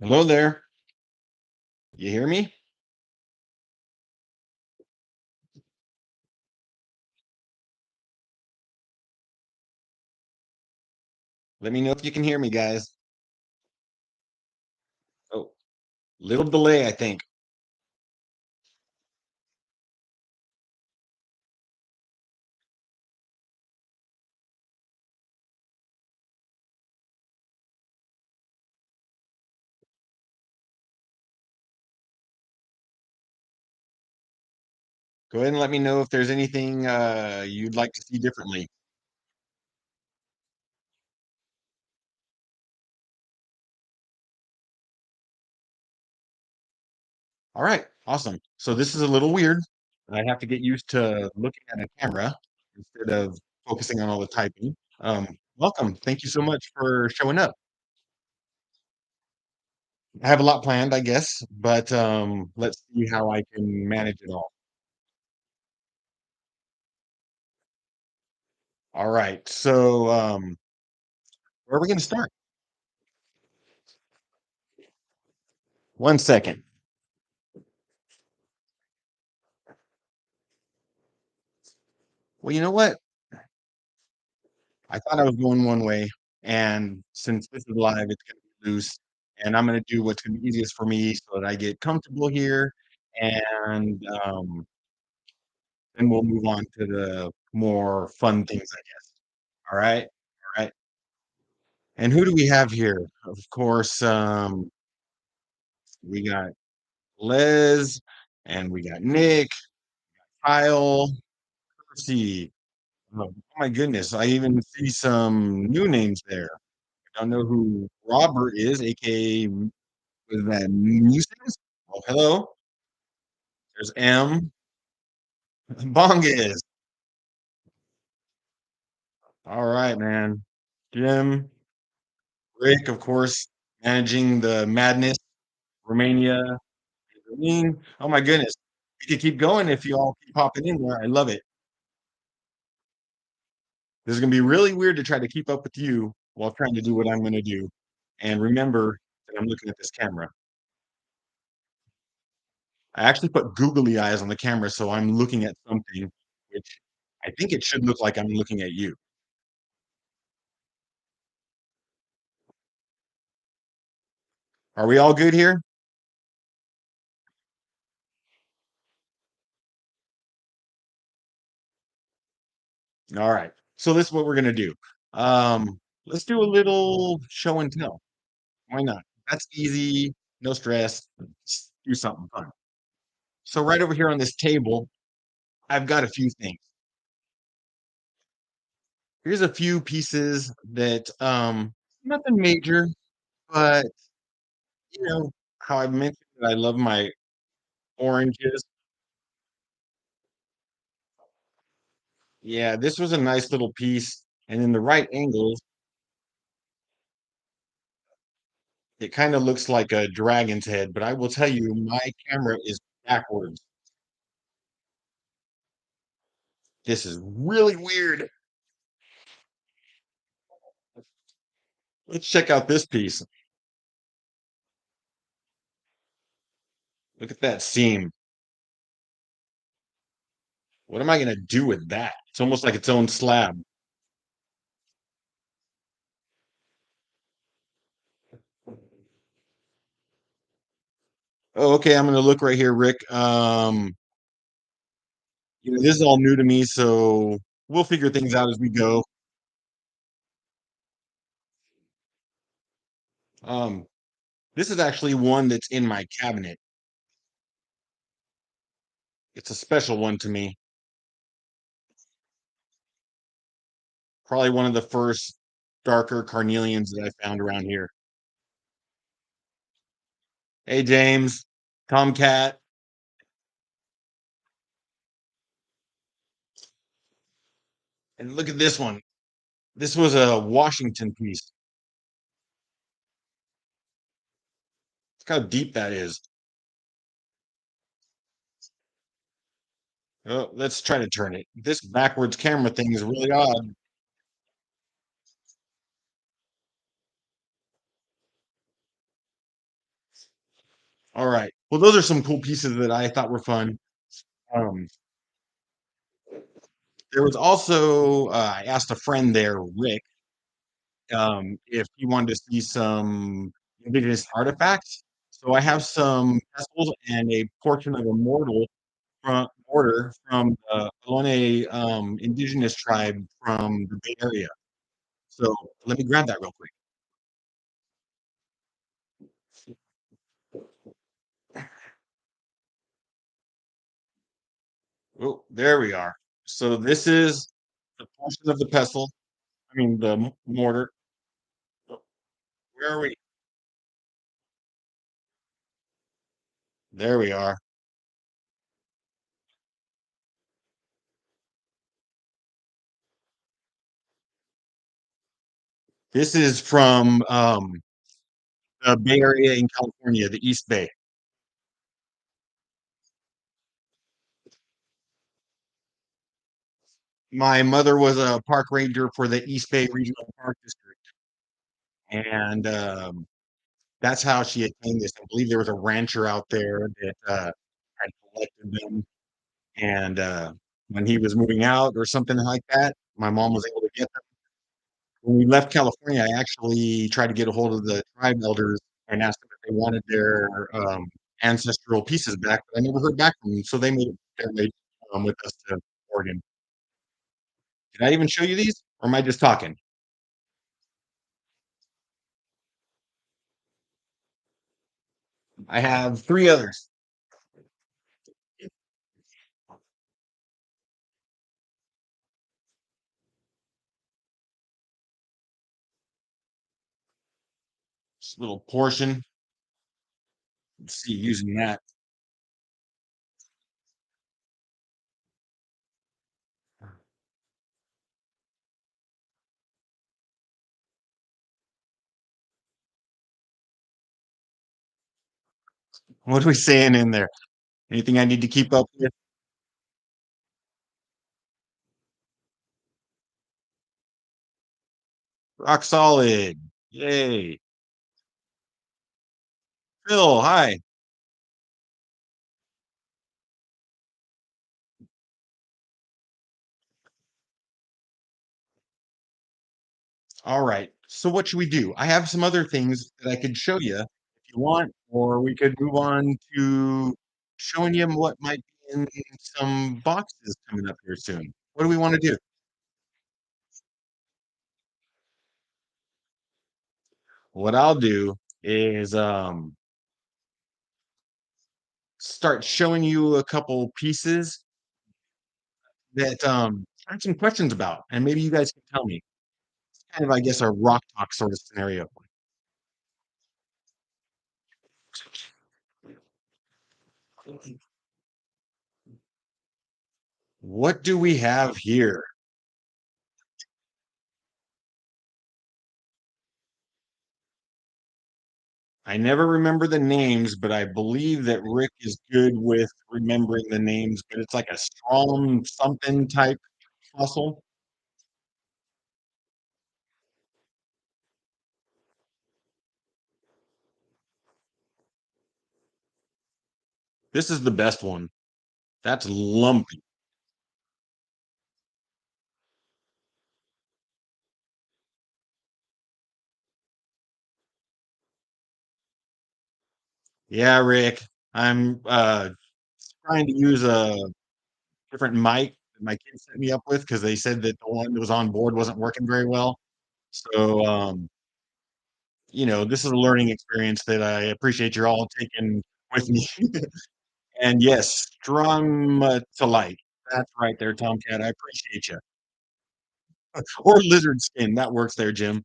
Hello there. You hear me? Let me know if you can hear me, guys. Oh, little delay, I think. Go ahead and let me know if there's anything you'd like to see differently. All right, awesome. So this is a little weird. I have to get used to looking at a camera instead of focusing on all the typing. Welcome. Thank you so much for showing up. I have a lot planned, I guess, but let's see how I can manage it all. All right. So where are we going to start? One second. Well, you know what? I thought I was going one way, and since this is live, it's gonna be loose, and I'm gonna do what's gonna be easiest for me so that I get comfortable here, and, then we'll move on to the more fun things, I guess. Alright? Alright. And who do we have here? Of course, we got Liz, and we got Nick, Kyle, Percy. Oh my goodness, I even see some new names there. I don't know who Robert is, AKA was that Muses? Oh, hello. There's M. Bongis. All right, man. Jim, Rick, of course, managing the madness, Romania. Ramin. Oh my goodness. We could keep going if you all keep popping in there. I love it. This is gonna be really weird to try to keep up with you while trying to do what I'm gonna do. And remember that I'm looking at this camera. I actually put googly eyes on the camera, so I'm looking at something, which I think it should look like I'm looking at you. Are we all good here? All right. So this is what we're gonna do. Let's do a little show and tell. Why not? That's easy, no stress. Just do something fun. So right over here on this table, I've got a few things. Here's a few pieces that nothing major, but you know how I mentioned that I love my oranges. Yeah, this was a nice little piece, and in the right angles, it kind of looks like a dragon's head. But I will tell you, my camera is backwards. This is really weird. Let's check out this piece. Look at that seam. What am I gonna do with that? It's almost like its own slab. Oh, okay, I'm gonna look right here, Rick. This is all new to me, so we'll figure things out as we go. Um, this is actually one that's in my cabinet. It's a special one to me. Probably one of the first darker carnelians that I found around here. Hey, James, Tomcat, and look at this one. This was a Washington piece. Look how deep that is. Oh, let's try to turn it. This backwards camera thing is really odd. All right. Well, those are some cool pieces that I thought were fun. Um, there was also I asked a friend there, Rick, if he wanted to see some indigenous artifacts. So I have some pestles and a portion of a mortar from the Ohlone indigenous tribe from the Bay Area. So let me grab that real quick. Oh, there we are. So this is the portion of the pestle. I mean the mortar. Oh, where are we? There we are. This is from the Bay Area in California, the East Bay. My mother was a park ranger for the East Bay Regional Park District, and that's how she attained this. I believe there was a rancher out there that had collected them, and when he was moving out or something like that, my mom was able to get them. When we left California, I actually tried to get a hold of the tribe elders and asked them if they wanted their ancestral pieces back, but I never heard back from them. So they made their way with us to Oregon. Did I even show you these, or am I just talking? I have three others. Just a little portion. Let's see, using that. What are we saying in there? Anything I need to keep up with? Rock solid. Yay. Phil, hi. All right. So what should we do? I have some other things that I could show you if you want, or we could move on to showing you what might be in some boxes coming up here soon. What do we want to do? What I'll do is start showing you a couple pieces that I have some questions about, and maybe you guys can tell me. It's kind of, I guess, a rock talk sort of scenario. What do we have here? I never remember the names, but I believe that Rick is good with remembering the names, but it's like a strong something type fossil. This is the best one. That's lumpy. Yeah, Rick. I'm trying to use a different mic that my kids set me up with because they said that the one that was on board wasn't working very well. So this is a learning experience that I appreciate you're all taking with me. And yes, strum to light. That's right there, Tomcat. I appreciate you. Or lizard skin. That works there, Jim.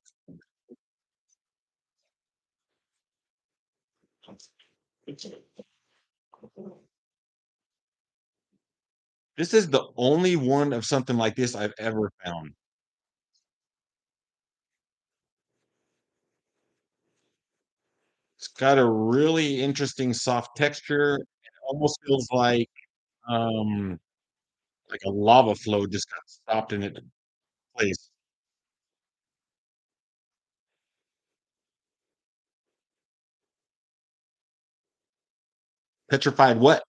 This is the only one of something like this I've ever found. It's got a really interesting soft texture. It almost feels like a lava flow just got stopped in its place. Petrified what?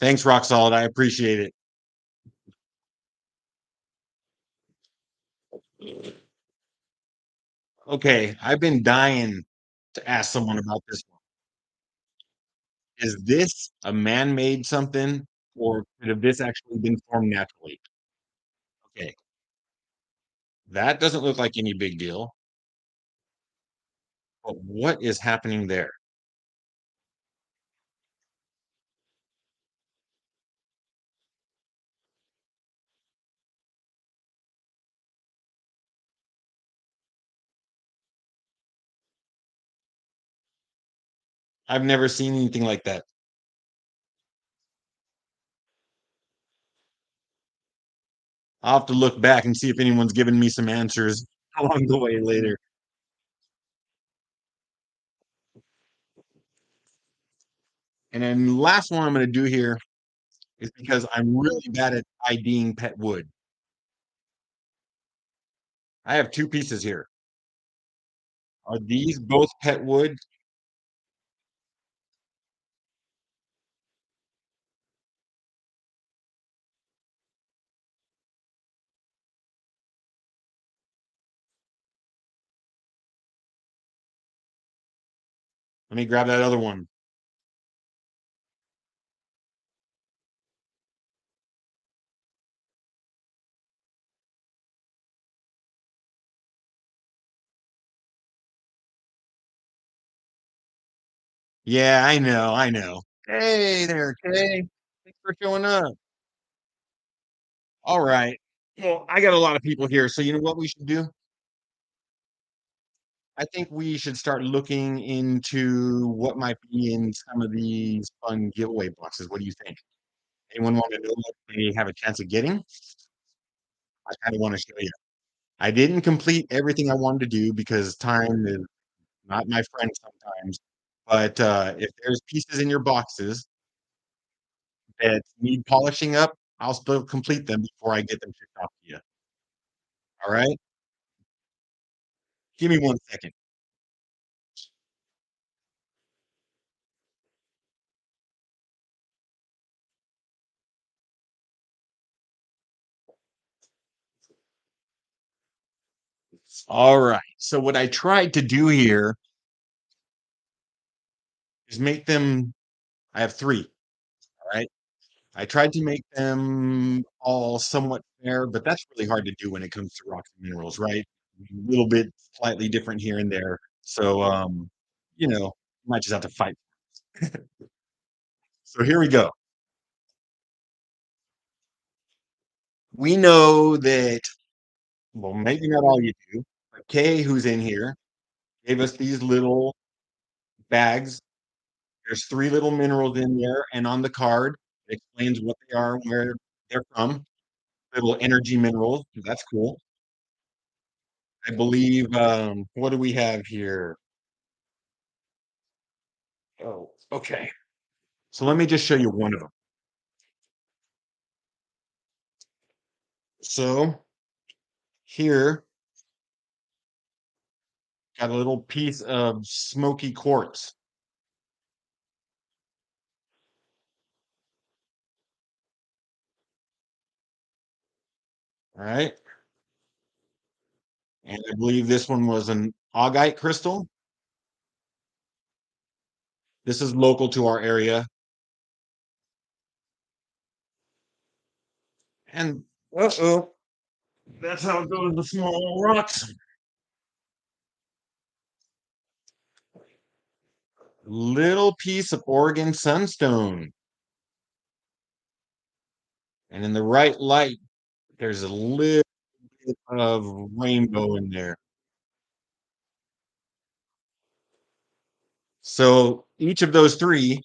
Thanks, rock solid. I appreciate it. Okay, I've been dying to ask someone about this one. Is this a man-made something, or could have this actually been formed naturally? Okay, that doesn't look like any big deal, but what is happening there? I've never seen anything like that. I'll have to look back and see if anyone's given me some answers along the way later. And then last one I'm gonna do here is because I'm really bad at IDing pet wood. I have 2 pieces here. Are these both pet wood? Let me grab that other one. Yeah, I know, I know. Hey there, Kay. Thanks for showing up. All right. Well, I got a lot of people here, so you know what we should do? I think we should start looking into what might be in some of these fun giveaway boxes. What do you think? Anyone want to know what they have a chance of getting? I kind of want to show you. I didn't complete everything I wanted to do because time is not my friend sometimes. But if there's pieces in your boxes that need polishing up, I'll still complete them before I get them shipped off to you. All right? Give me 1 second. All right. So what I tried to do here is make them. I have three. All right. I tried to make them all somewhat fair, but that's really hard to do when it comes to rocks and minerals, right? A little bit slightly different here and there. So, you might just have to fight. So here we go. We know that, well, maybe not all you do, but Kay, who's in here, gave us these little bags. There's three little minerals in there, and on the card, it explains what they are, where they're from. Little energy minerals. That's cool. I believe, what do we have here? Oh, okay. So let me just show you one of them. So here, got a little piece of smoky quartz. All right. And I believe this one was an augite crystal. This is local to our area. And uh-oh, that's how it goes with small rocks. Little piece of Oregon sunstone. And in the right light, there's a little bit of rainbow in there. So each of those three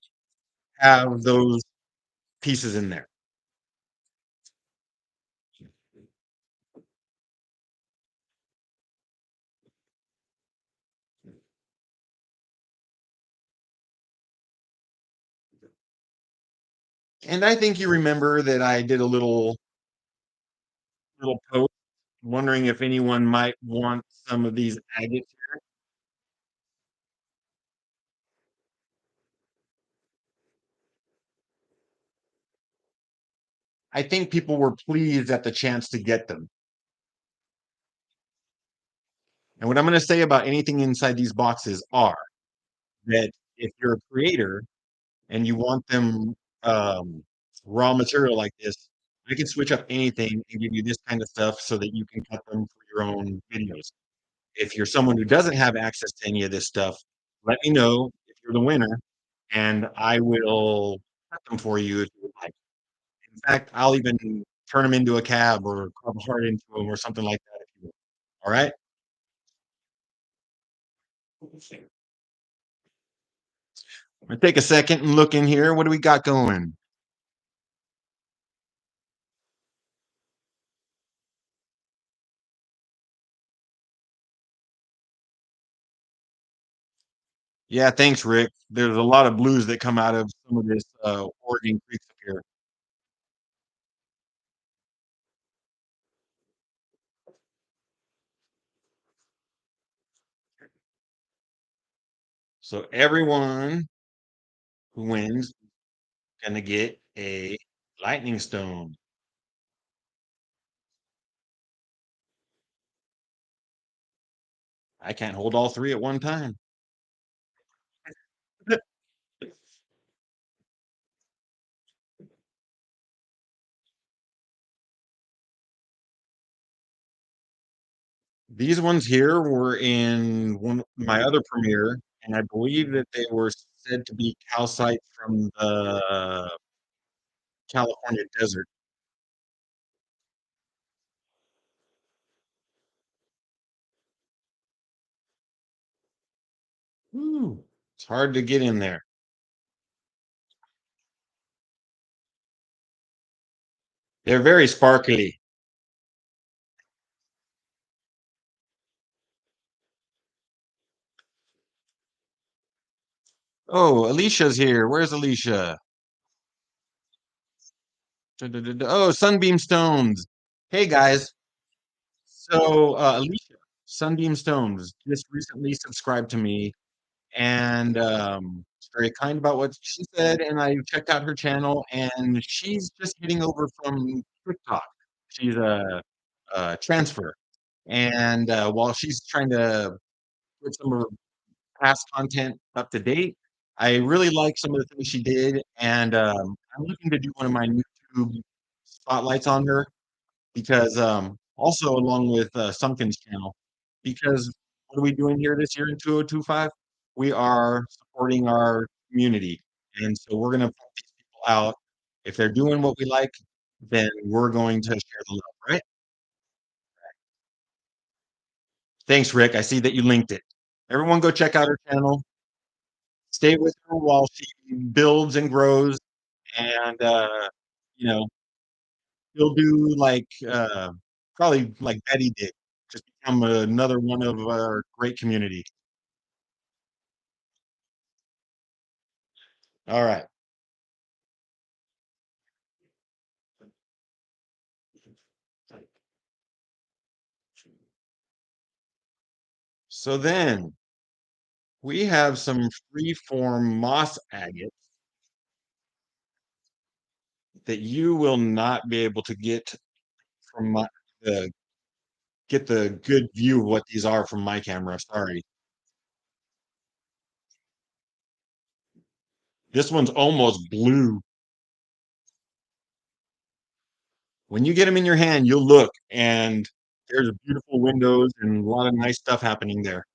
have those pieces in there. And I think you remember that I did a little post wondering if anyone might want some of these agates. I think people were pleased at the chance to get them. And what I'm going to say about anything inside these boxes are that if you're a creator and you want them um, raw material like this, I can switch up anything and give you this kind of stuff so that you can cut them for your own videos. If you're someone who doesn't have access to any of this stuff, let me know if you're the winner, and I will cut them for you if you would like. In fact, I'll even turn them into a cab or carve a heart into them or something like that if you want. All right? I'm gonna take a second and look in here. What do we got going? Yeah, thanks, Rick. There's a lot of blues that come out of some of this Oregon creeks up here. So everyone who wins is gonna get a lightning stone. I can't hold all three at one time. These ones here were in one my other premiere, and I believe that they were said to be calcite from the California desert. Ooh, it's hard to get in there. They're very sparkly. Oh, Alicia's here. Where's Alicia? Oh, Sunbeam Stones. Hey guys. So Alicia, Sunbeam Stones just recently subscribed to me and she's very kind about what she said. And I checked out her channel, and she's just getting over from TikTok. She's a transfer, and while she's trying to put some of her past content up to date, I really like some of the things she did, and I'm looking to do one of my YouTube spotlights on her because also along with Sunken's channel, because what are we doing here this year in 2025? We are supporting our community, and so we're going to put these people out. If they're doing what we like, then we're going to share the love, right? Thanks, Rick. I see that you linked it. Everyone, go check out her channel. Stay with her while she builds and grows, and you know, he'll do like probably like Betty did, just become another one of our great community. All right. So then we have some free-form moss agates that you will not be able to get from the get the good view of what these are from my camera. Sorry. This one's almost blue. When you get them in your hand, you'll look, and there's beautiful windows and a lot of nice stuff happening there.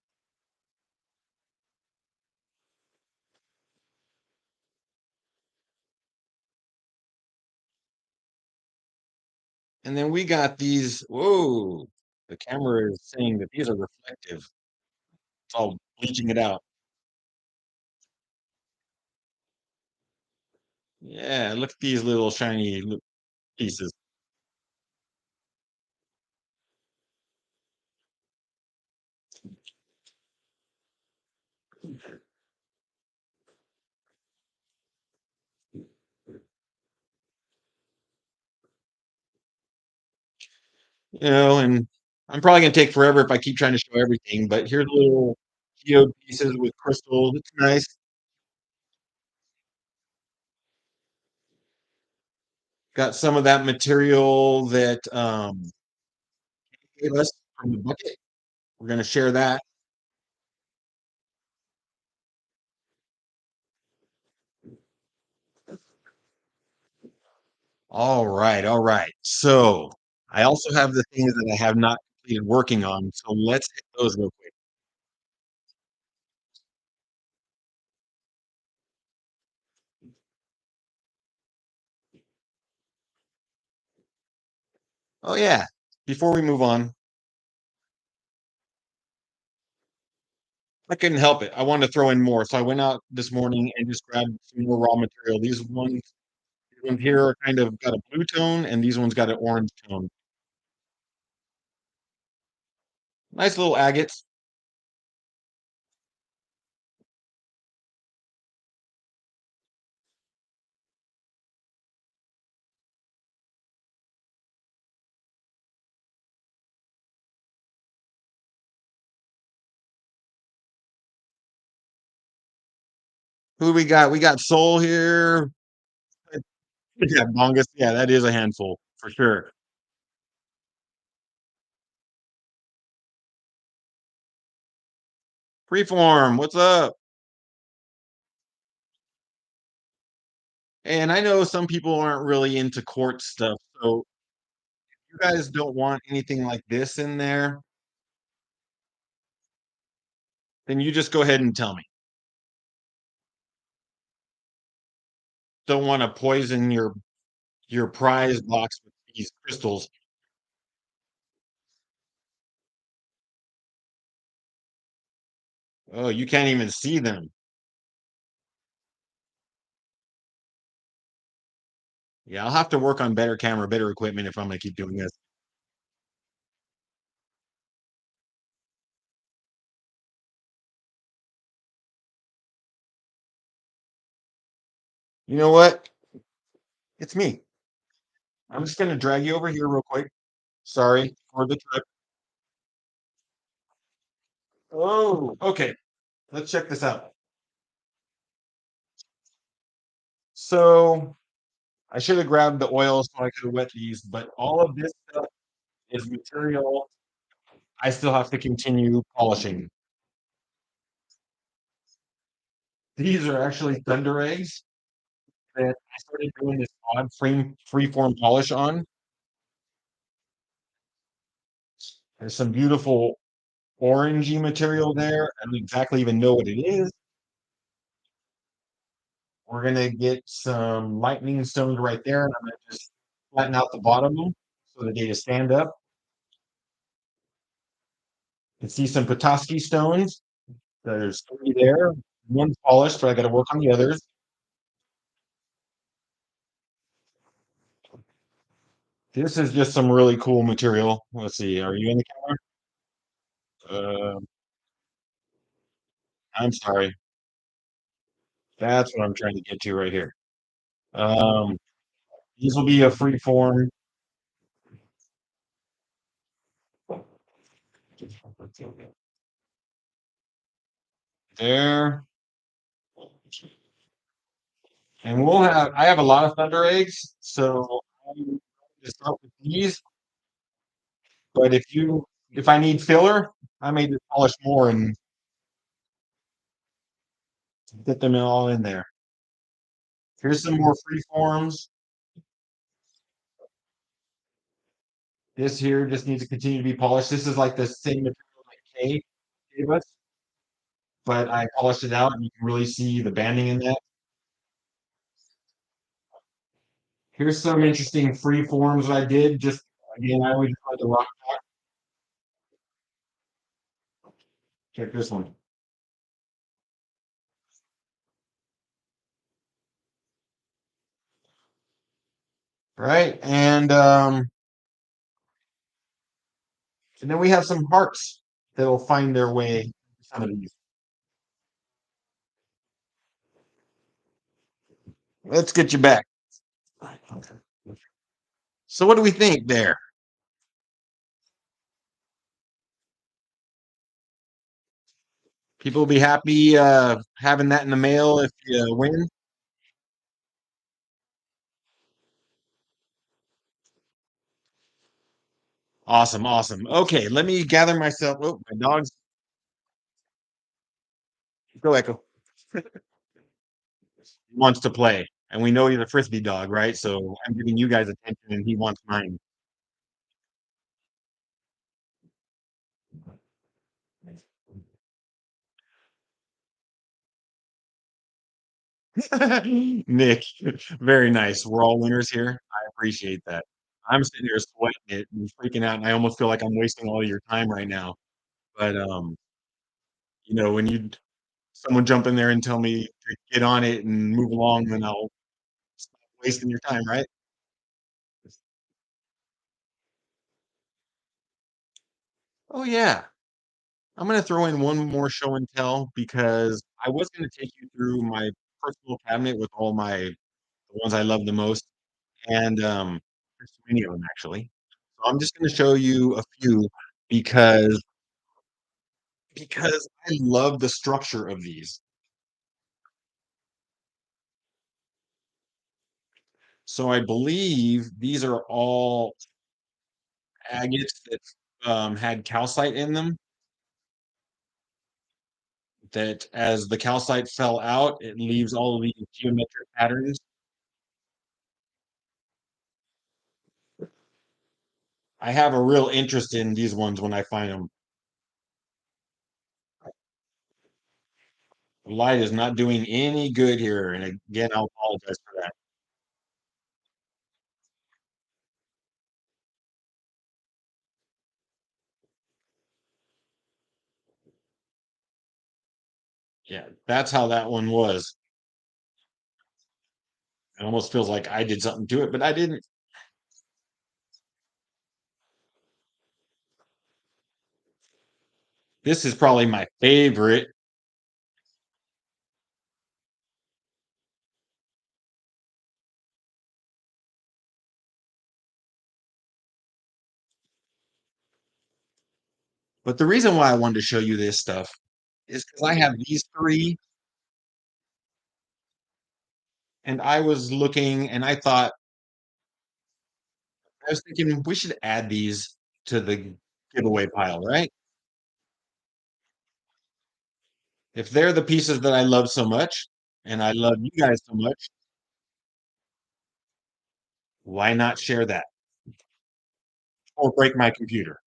And then we got these. Whoa, the camera is saying that these are reflective. It's all bleaching it out. Yeah, look at these little shiny pieces. and I'm probably gonna take forever if I keep trying to show everything, but here's little geode pieces with crystals. It's nice. Got some of that material that gave us from the bucket. We're gonna share that. All right, all right. So I also have the things that I have not completed working on. So let's hit those real quick. Oh yeah. Before we move on, I couldn't help it. I wanted to throw in more. So I went out this morning and just grabbed some more raw material. These ones here are kind of got a blue tone, and these ones got an orange tone. Nice little agates. Who we got? We got Soul here. Yeah, Bongus. Yeah, that is a handful for sure. Freeform, what's up? And I know some people aren't really into court stuff, so you guys don't want anything like this in there, then you just go ahead and tell me. Don't want to poison your prize box with these crystals. Oh, you can't even see them. Yeah, I'll have to work on better camera, better equipment if I'm gonna keep doing this. You know what? It's me. I'm just gonna drag you over here real quick. Sorry for the trip. Oh, okay. Let's check this out. So I should have grabbed the oil so I could have wet these, but all of this stuff is material I still have to continue polishing. These are actually Thunder eggs that I started doing this odd freeform polish on. There's some beautiful orangey material there. I don't exactly even know what it is. We're gonna get some lightning stones right there, and I'm gonna just flatten out the bottom so that they just stand up. You can see some Petoskey stones. There's three there. One's polished, but I got to work on the others. This is just some really cool material. Let's see. Are you in the camera? I'm sorry. That's what I'm trying to get to right here. Um, these will be a free form there. And I have a lot of thunder eggs, so I'm going to start with these. But if I need filler, I may just polish more and get them all in there. Here's some more free forms. This here just needs to continue to be polished. This is like the same material that Kay gave us, but I polished it out and you can really see the banding in that. Here's some interesting free forms I did. Just again, I always try the rock. Check this one. Right? And then we have some hearts that'll find their way to some of these. Let's get you back. So what do we think there? People will be happy, having that in the mail if you win. Awesome, awesome. Okay, let me gather myself. Oh, my dog's go Echo. He wants to play, and we know he's a frisbee dog, right? So I'm giving you guys attention, and he wants mine. Nick, very nice. We're all winners here. I appreciate that. I'm sitting here sweating it and freaking out, and I almost feel like I'm wasting all your time right now. But when you someone jump in there and tell me to get on it and move along, then I'll stop wasting your time, right? Oh yeah. I'm gonna throw in one more show and tell because I was gonna take you through my personal cabinet with all the ones I love the most, and there's too many of them actually. So I'm just gonna show you a few because I love the structure of these. So I believe these are all agates that had calcite in them. That as the calcite fell out, it leaves all of these geometric patterns. I have a real interest in these ones when I find them. The light is not doing any good here, and again, I'll apologize for that. Yeah, that's how that one was. It almost feels like I did something to it, but I didn't. This is probably my favorite, but the reason why I wanted to show you this stuff is because I have these three, and I was looking, and I was thinking we should add these to the giveaway pile, right? If they're the pieces that I love so much, and I love you guys so much, why not share that or break my computer?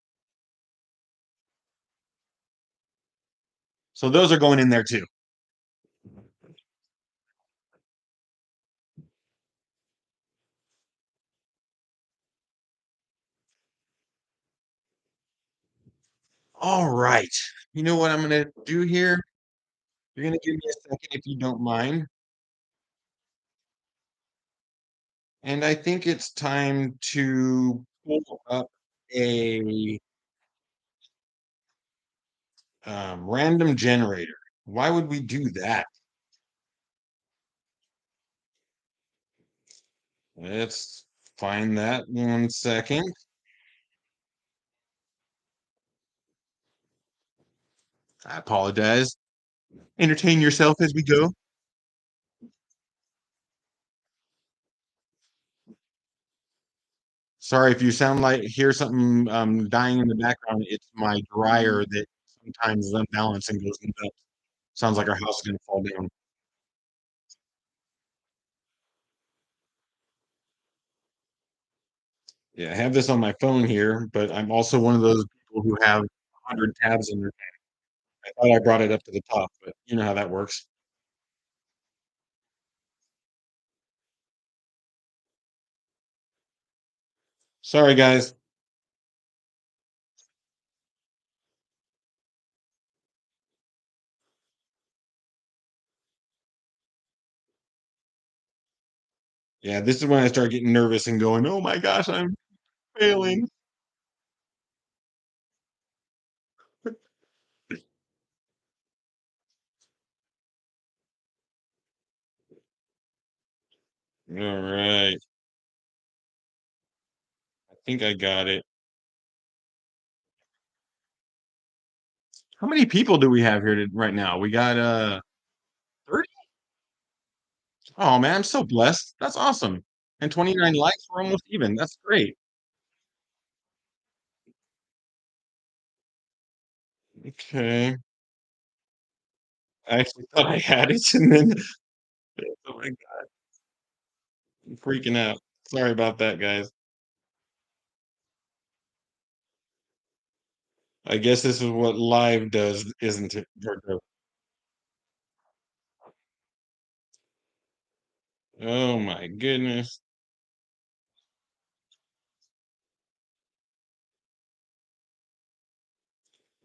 So those are going in there too. All right. You know what I'm going to do here? You're going to give me a second if you don't mind. And I think it's time to pull up a random generator. Why would we do that? Let's find that 1 second. I apologize. Entertain yourself as we go. Sorry if you sound like hear something dying in the background. It's my dryer that sometimes is unbalanced and goes nuts. Sounds like our house is gonna fall down. Yeah, I have this on my phone here, but I'm also one of those people who have 100 tabs in their I thought I brought it up to the top, but you know how that works. Sorry, guys. Yeah, this is when I start getting nervous and going, "Oh my gosh, I'm failing." All right. I think I got it. How many people do we have here right now? We got 30? Oh man, I'm so blessed. That's awesome. And 29 likes, we're almost even. That's great. Okay. I actually thought I had it and then oh my god, I'm freaking out. Sorry about that, guys. I guess this is what live does, isn't it, Virgo? Oh my goodness.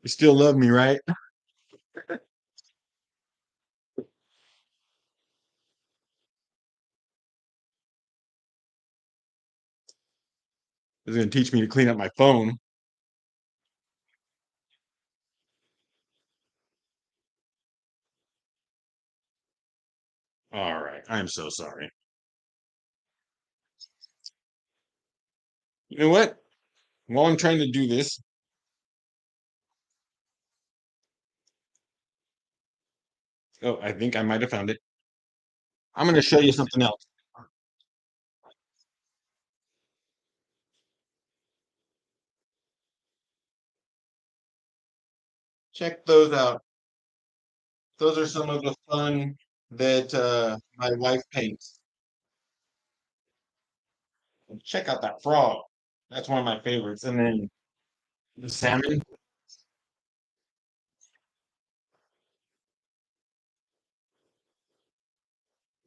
You still love me, right? It's gonna teach me to clean up my phone. All right. I'm so sorry. You know what? While I'm trying to do this, oh, I think I might have found it. I'm gonna show you something else. Check those out. Those are some of the fun that my wife paints. Check out that frog. That's one of my favorites. And then the salmon.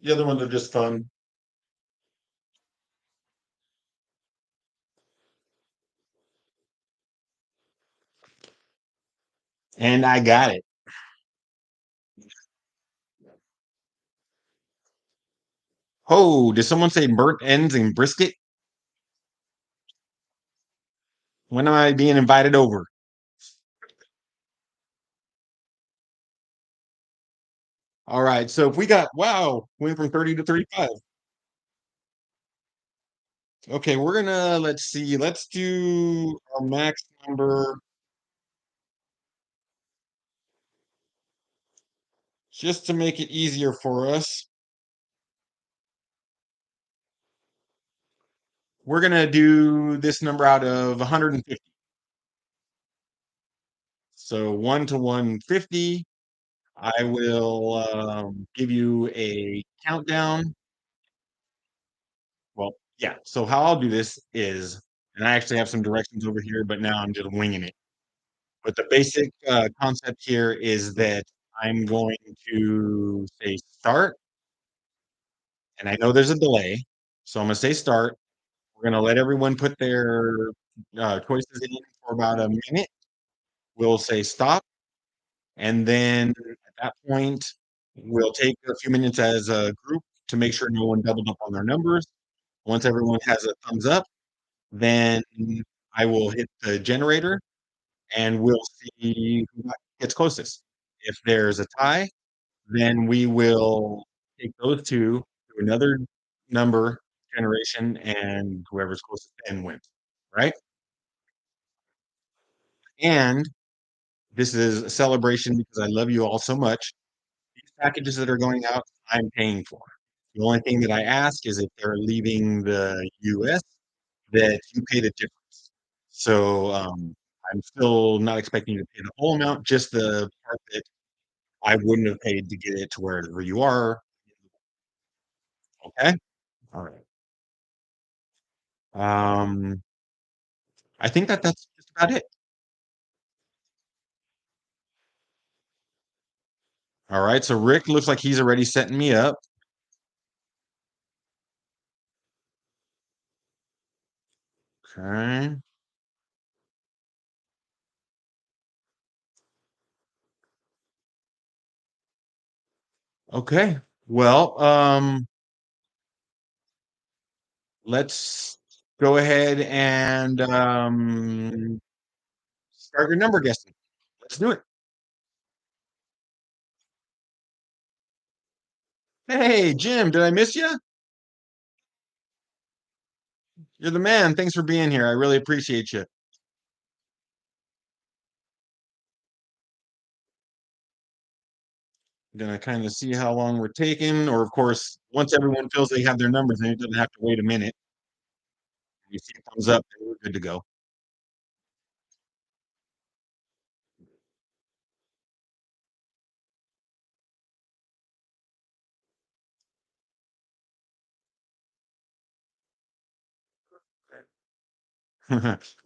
The other ones are just fun. And I got it. Oh, did someone say burnt ends and brisket? When am I being invited over? All right. So if we got, wow, went from 30 to 35. Okay, we're gonna, let's see, let's do our max number just to make it easier for us. We're gonna do this number out of 150. So 1 to 150. I will give you a countdown. Well, yeah. So how I'll do this is, and I actually have some directions over here, but now I'm just winging it. But the basic concept here is that I'm going to say start, and I know there's a delay, so I'm going to say start. We're going to let everyone put their choices in for about a minute. We'll say stop, and then at that point, we'll take a few minutes as a group to make sure no one doubled up on their numbers. Once everyone has a thumbs up, then I will hit the generator and we'll see who gets closest. If there's a tie, then we will take those two to another number generation, and whoever's closest then wins, right? And this is a celebration because I love you all so much. These packages that are going out, I'm paying for. The only thing that I ask is if they're leaving the US, that you pay the difference. So I'm still not expecting you to pay the whole amount, just the part that I wouldn't have paid to get it to wherever you are. Okay. All right. Um, I think that that's just about it. All right. So Rick looks like he's already setting me up. Okay. Okay. Well, let's go ahead and start your number guessing. Let's do it. Hey, Jim, did I miss you? You're the man. Thanks for being here. I really appreciate you. Gonna kind of see how long we're taking, or of course, once everyone feels they have their numbers, then it doesn't have to wait a minute. You see a thumbs up, then we're good to go.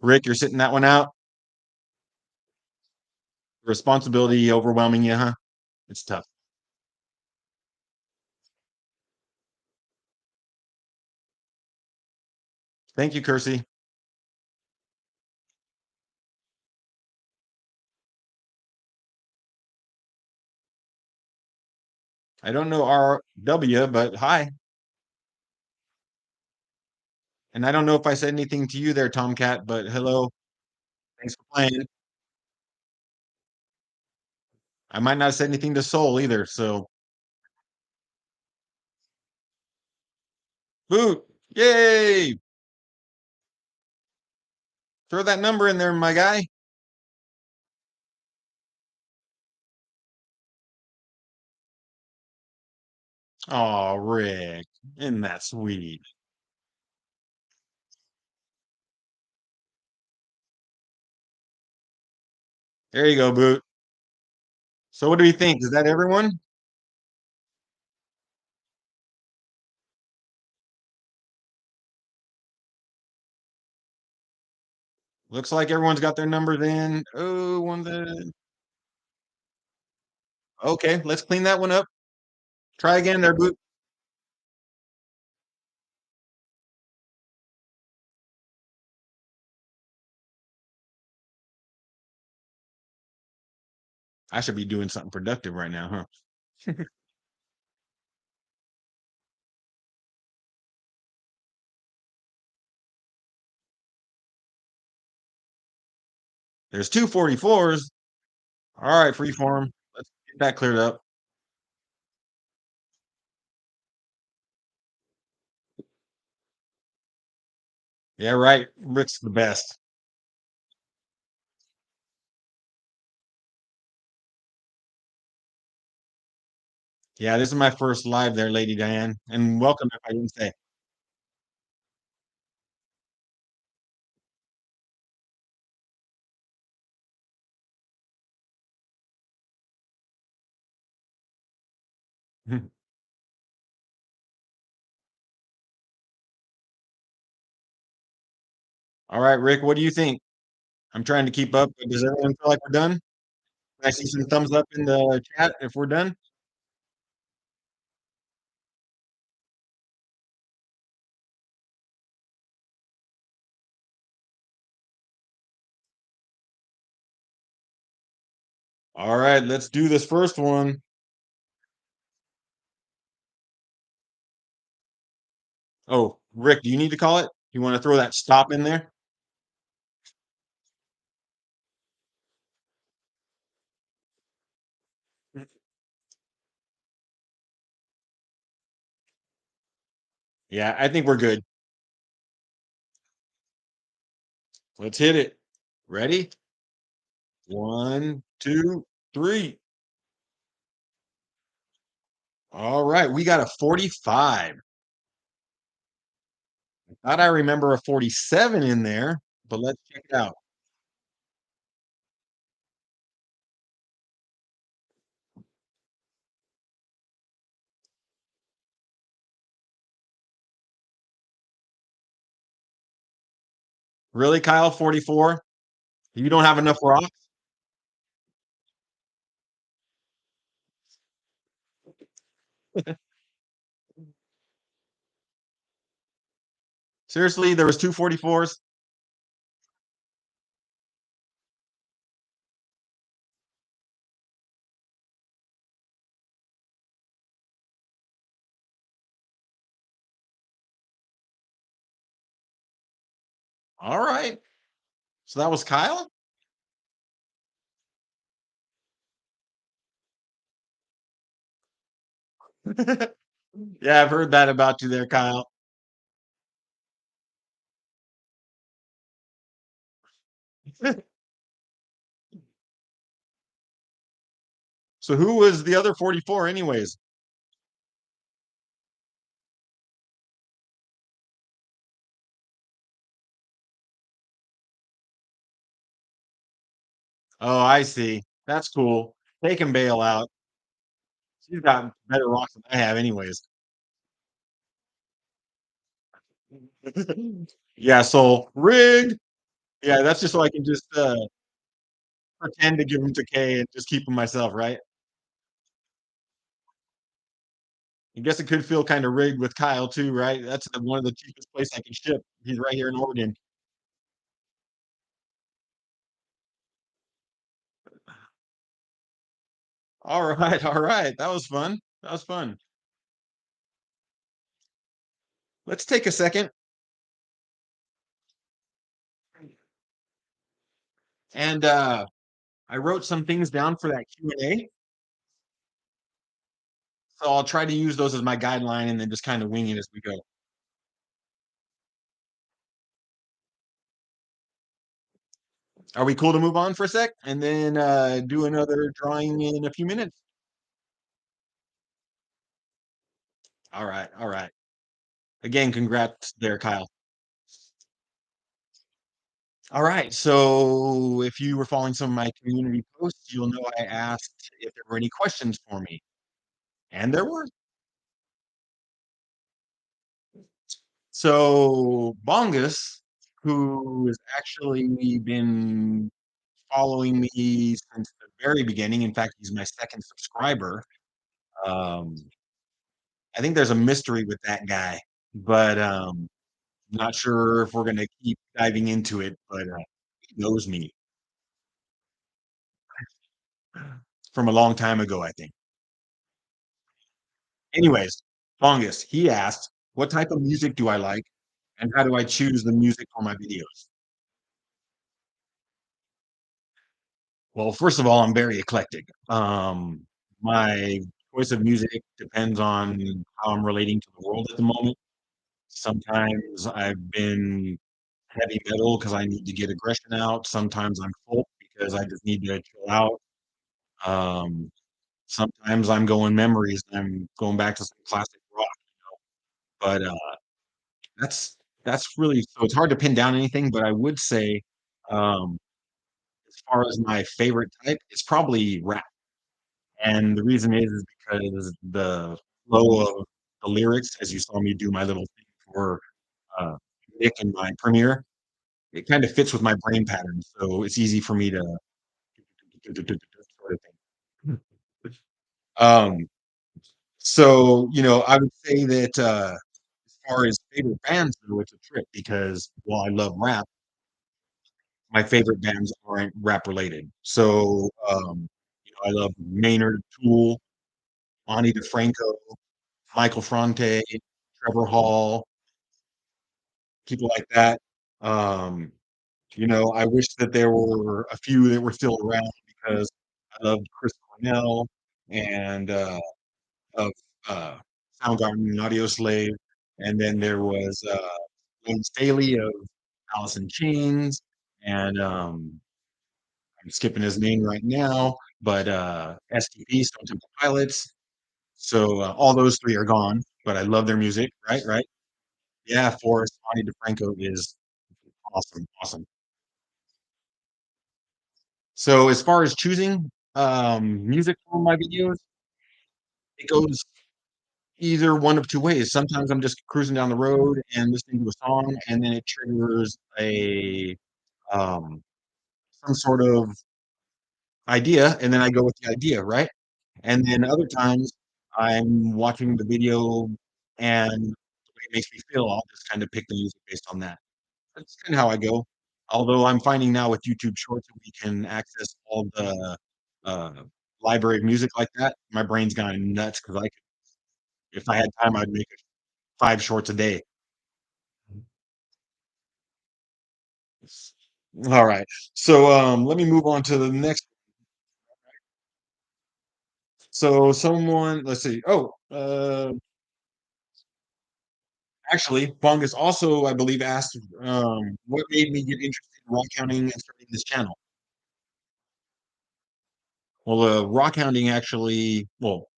Rick, you're sitting that one out. Responsibility overwhelming you, huh? It's tough. Thank you, Kersey. I don't know RW, but hi. And I don't know if I said anything to you there, Tomcat, but hello. Thanks for playing. I might not have said anything to Soul either. So boot. Yay. Throw that number in there, my guy. Oh, Rick. Isn't that sweet? There you go, Boot. So what do you think? Is that everyone? Looks like everyone's got their numbers in. Oh, one the okay, let's clean that one up. Try again there, Boot. I should be doing something productive right now, huh? There's two 44s. All right, freeform. Let's get that cleared up. Yeah, right. Rick's the best. Yeah, this is my first live there, Lady Diane. And welcome if I didn't say. All right, Rick, what do you think? I'm trying to keep up. Does everyone feel like we're done? Can I see some thumbs up in the chat if we're done? All right, let's do this first one. Oh, Rick, do you need to call it? You want to throw that stop in there? Yeah, I think we're good. Let's hit it. Ready? One, two, three. All right, we got a 45. Thought I remember a 47 in there, but let's check it out. Really, Kyle? 44? You don't have enough rocks? Seriously, there was two 44s? All right. So that was Kyle? Yeah, I've heard that about you there, Kyle. So who was the other 44 anyways? Oh, I see. That's cool. They can bail out. She's got better rocks than I have anyways. Yeah, so rigged. Yeah, that's just so I can just, pretend to give them to Kay and just keep them myself, right? I guess it could feel kinda rigged with Kyle too, right? That's the one of the cheapest place I can ship. He's right here in Oregon. Alright, alright. That was fun. That was fun. Let's take a second, and, I wrote some things down for that Q&A, so I'll try to use those as my guideline and then just kinda wing it as we go. Are we cool to move on for a sec, and then, do another drawing in a few minutes? Alright, alright. Again, congrats there, Kyle. Alright, so if you were following some of my community posts, you'll know I asked if there were any questions for me, and there were. So, Bongus, who has actually been following me since the very beginning, in fact, he's my 2nd subscriber. um, I think there's a mystery with that guy, but, not sure if we're gonna keep diving into it, but, he knows me from a long time ago, I think. Anyways, Fungus, he asked, "What type of music do I like, and how do I choose the music for my videos?" Well, first of all, I'm very eclectic. My choice of music depends on how I'm relating to the world at the moment. Sometimes I've been heavy metal because I need to get aggression out. Sometimes I'm folk because I just need to chill out. Um, Sometimes I'm going memories, I'm going back to some classic rock, but, that's that's really so it's hard to pin down anything, but I would say, um, as far as my favorite type, it's probably rap, and the reason is because the flow of the lyrics, as you saw me do my little thing for, uh, Nick and my premiere, it kinda fits with my brain pattern, so it's easy for me to sort of thing. Um, so, I would say that, as far as favorite bands go, it's a trip because while I love rap, my favorite bands aren't rap related. So, I love Maynard, Tool, Ani DeFranco, Michael Franti, Trevor Hall, people like that. Um, I wish that there were a few that were still around because I loved Chris Cornell and, of, uh, Soundgarden and Audioslave, and then there was, Lane Staley of Alice in Chains, and, I'm skipping his name right now, but, STP, Stone Temple Pilots. So, all those 3 are gone, but I love their music, right, right? Yeah, Forrest, Ani DeFranco is awesome, awesome. So, as far as choosing, music for my videos, it goes either one of 2 ways. Sometimes I'm just cruising down the road and listening to a song, and then it triggers um, some sort of idea, and then I go with the idea, right? And then other times, I'm watching the video, and the way it makes me feel, I'll just kinda pick the music based on that. That's kinda how I go. Although I'm finding now with YouTube Shorts that we can access all the, uh, library of music like that, my brain's gone nuts because I could if I had time, I'd make 5 shorts a day. Alright. So, let me move on to the next. So someone let's see. Actually, Bungus also, I believe, asked, what made me get interested in rock counting and starting this channel? Well, rock hounding actually well,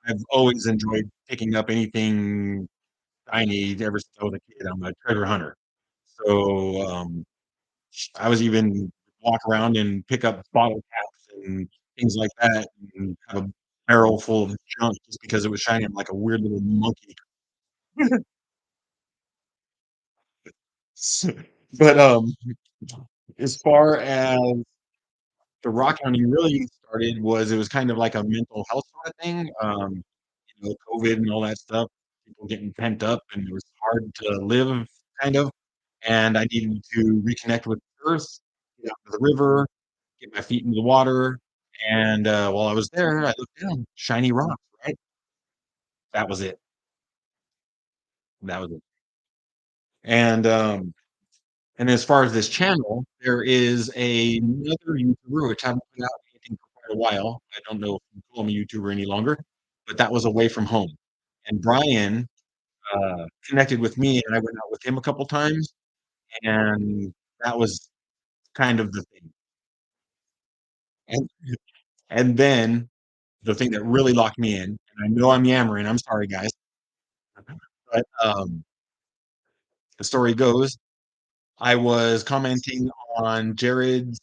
I've always enjoyed picking up anything tiny ever since I was a kid. I'm a treasure hunter. So, I was even walk around and pick up bottle caps and things like that and have a barrel full of junk just because it was shining like a weird little monkey. S but, as far as the rock hounding really started was it was kind of like a mental health sort of thing, COVID and all that stuff, people getting pent up, and it was hard to live kind of, and I needed to reconnect with the earth, get out to the river, get my feet into the water, and, while I was there, I looked down, shiny rocks, right? That was it. That was it. And, and as far as this channel, there is another YouTuber, which I haven't put out anything for quite a while. I don't know if you call him a YouTuber any longer, but that was Away From Home. And Brian, connected with me, and I went out with him a couple times, and that was kind of the thing. And and then the thing that really locked me in, and I know I'm yammering, I'm sorry, guys, but, the story goes, I was commenting on Jared's,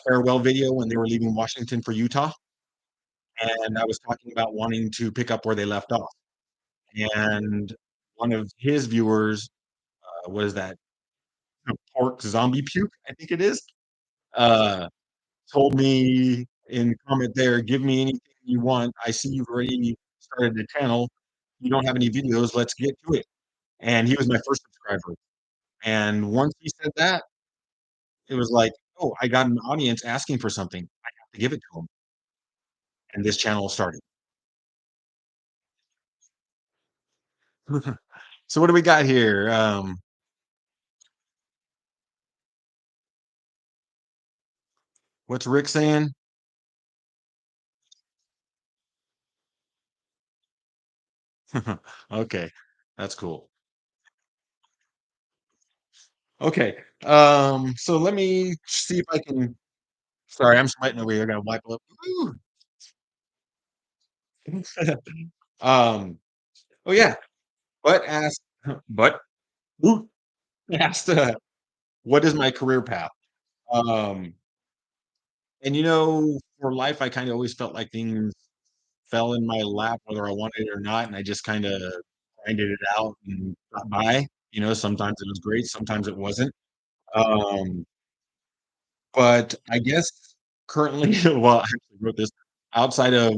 farewell video when they were leaving Washington for Utah, and I was talking about wanting to pick up where they left off. And one of his viewers, was that pork zombie puke, I think it is, uh, told me in the comment there, "Give me anything you want. I see you've already started the channel. You don't have any videos. Let's get to it." And he was my first subscriber. And once he said that, it was like, "Oh, I got an audience asking for something. I have to give it to 'em." And this channel started. So what do we got here? What's Rick saying? Okay, that's cool. Okay, so let me see if I can sorry, I'm sweating over here, I gotta wipe up. Woo. Um, oh, yeah, but asked but woo, asked, what is my career path? Um, and, for life, I kinda always felt like things fell in my lap whether I wanted it or not, and I just kinda grinded it out and got by. Sometimes it was great, sometimes it wasn't. Um, but I guess currently well, I actually wrote this, outside of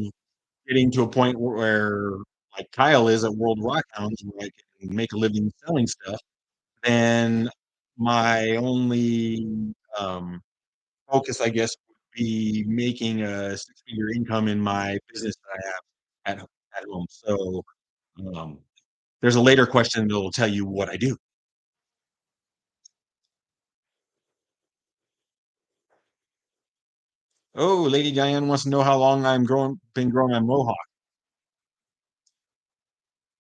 getting to a point where, like Kyle is at World Rock Hounds, where I can make a living selling stuff, then my only, focus, I guess, would be making a six-figure income in my business that I have at home. So, um, there's a later question that'll tell you what I do. Oh, Lady Diane wants to know how long been growing my mohawk.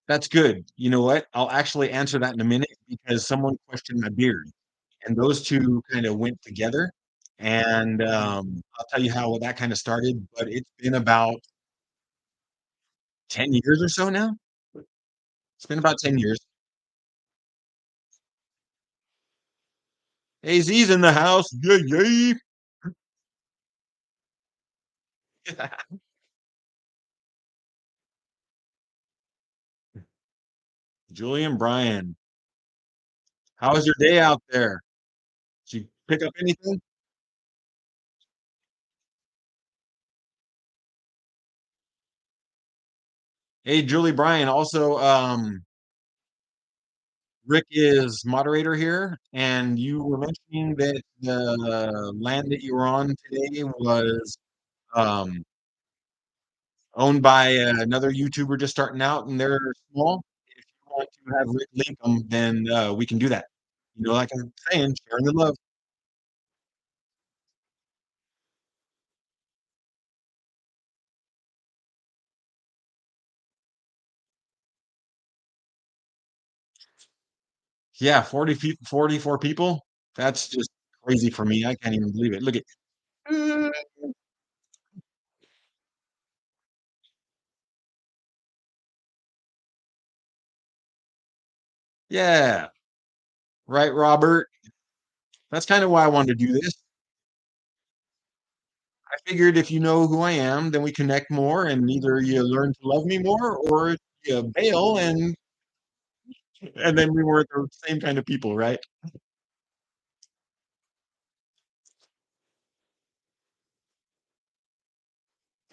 That's good. You know what? I'll actually answer that in a minute because someone questioned my beard, and those 2 kinda went together, and, I'll tell you how that kinda started, but it's been about 10 years or so now. It's been about 10 years. AZ's in the house. Yay, yay. Julian Bryan, how was your day out there? Did you pick up anything? Hey, Julie Bryan, also, Rick is moderator here, and you were mentioning that the land that you were on today was, um, owned by another YouTuber just starting out, and they're small. If you want to have Rick link them, then, we can do that. Like I'm saying, sharing the love. Yeah, 44 people? That's just crazy for me, I can't even believe it. Look at Yeah. Right, Robert? That's kinda why I wanted to do this. I figured if you know who I am, then we connect more and either you learn to love me more or you bail and then we weren't the same kind of people, right?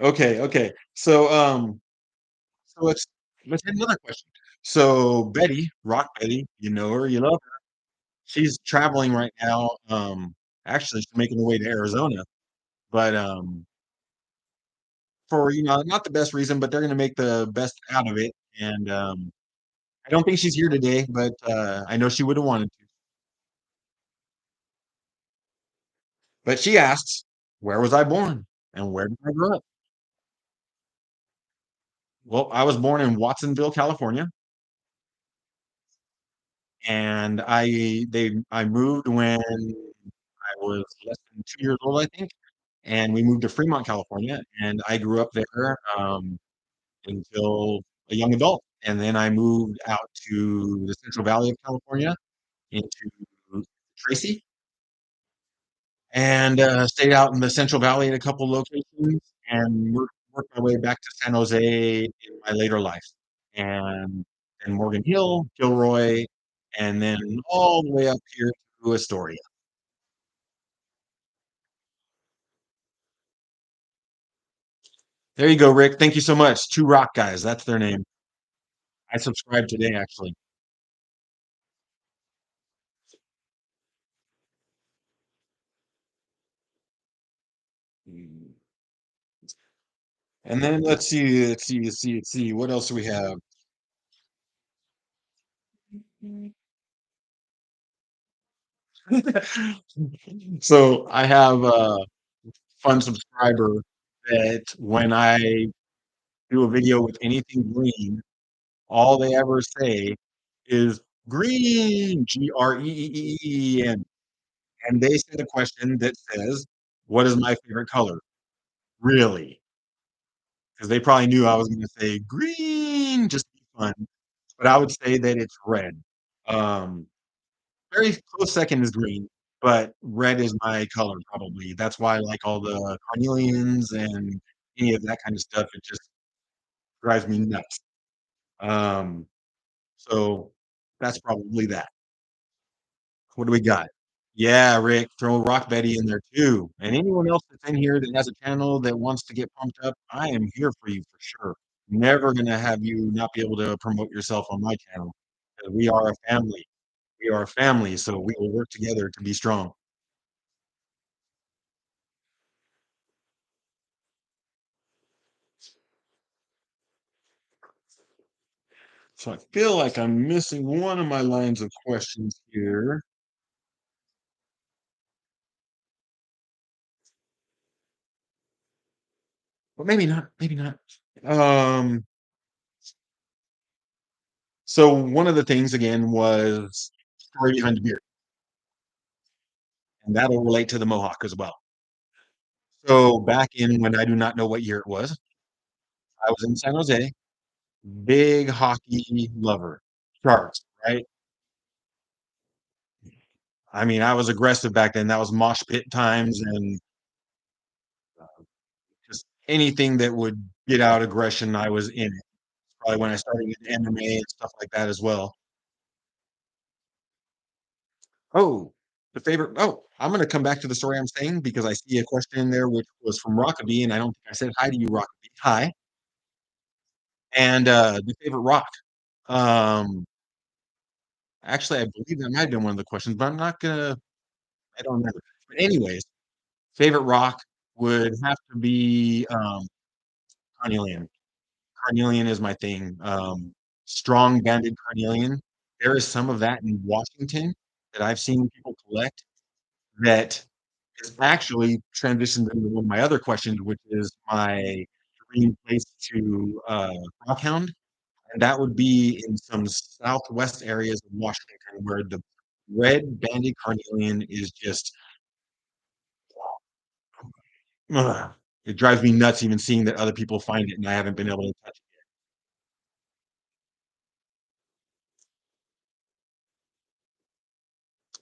Okay, okay. So let's hit another question. So Betty, Rock Betty, you know her, you love her. She's traveling right now. Actually, she's making her way to Arizona, but for not the best reason, but they're gonna make the best out of it. And I don't think she's here today, but I know she would have wanted to. But she asks, "Where was I born, and where did I grow up?" Well, I was born in Watsonville, California, and I moved when I was less than 2 years old, I think, and we moved to Fremont, California, and I grew up there, until a young adult, and then I moved out to the Central Valley of California into Tracy, and, stayed out in the Central Valley in a couple locations and worked my way back to San Jose in my later life, and Morgan Hill, Gilroy, and then all the way up here to Astoria. There you go, Rick. Thank you so much. 2 rock guys, that's their name. I subscribed today, actually. Mm. And then let's see, what else do we have? So, I have a fun subscriber that when I do a video with anything green, all they ever say is "green," Green, and they sent a question that says, "What is my favorite color?" Really? Because they probably knew I was gonna say green just to be fun, but I would say that it's red. Um, very close second is green, but red is my color probably. That's why I like all the carnelians and any of that kind of stuff. It just drives me nuts. Um, so that's probably that. What do we got? Yeah, Rick, throw Rock Betty in there too. And anyone else that's in here that has a channel that wants to get pumped up, I am here for you for sure. Never gonna have you not be able to promote yourself on my channel. 'Cause we are a family. We are a family, so we will work together to be strong. So I feel like I'm missing one of my lines of questions here, but maybe not. Maybe not. Um, so one of the things again was story behind the beard, and that'll relate to the mohawk as well. So back in when I do not know what year it was, I was in San Jose, big hockey lover, Sharks, right? I mean, I was aggressive back then. That was mosh pit times and just anything that would get out aggression, I was in it. Probably when I started with MMA and stuff like that as well. Oh, I'm gonna come back to the story I'm saying because I see a question in there which was from Rockaby, and I don't think I said hi to you, Rockaby. Hi. And, the favorite rock. Um, actually, I believe that might have been one of the questions, but I don't remember. But anyways, favorite rock would have to be, carnelian. Carnelian is my thing. Strong banded carnelian. There is some of that in Washington that I've seen people collect that is actually transitioned into one of my other questions, which is my dream place to, rockhound, and that would be in some southwest areas of Washington where the red banded carnelian is just ugh, it drives me nuts even seeing that other people find it and I haven't been able to touch it.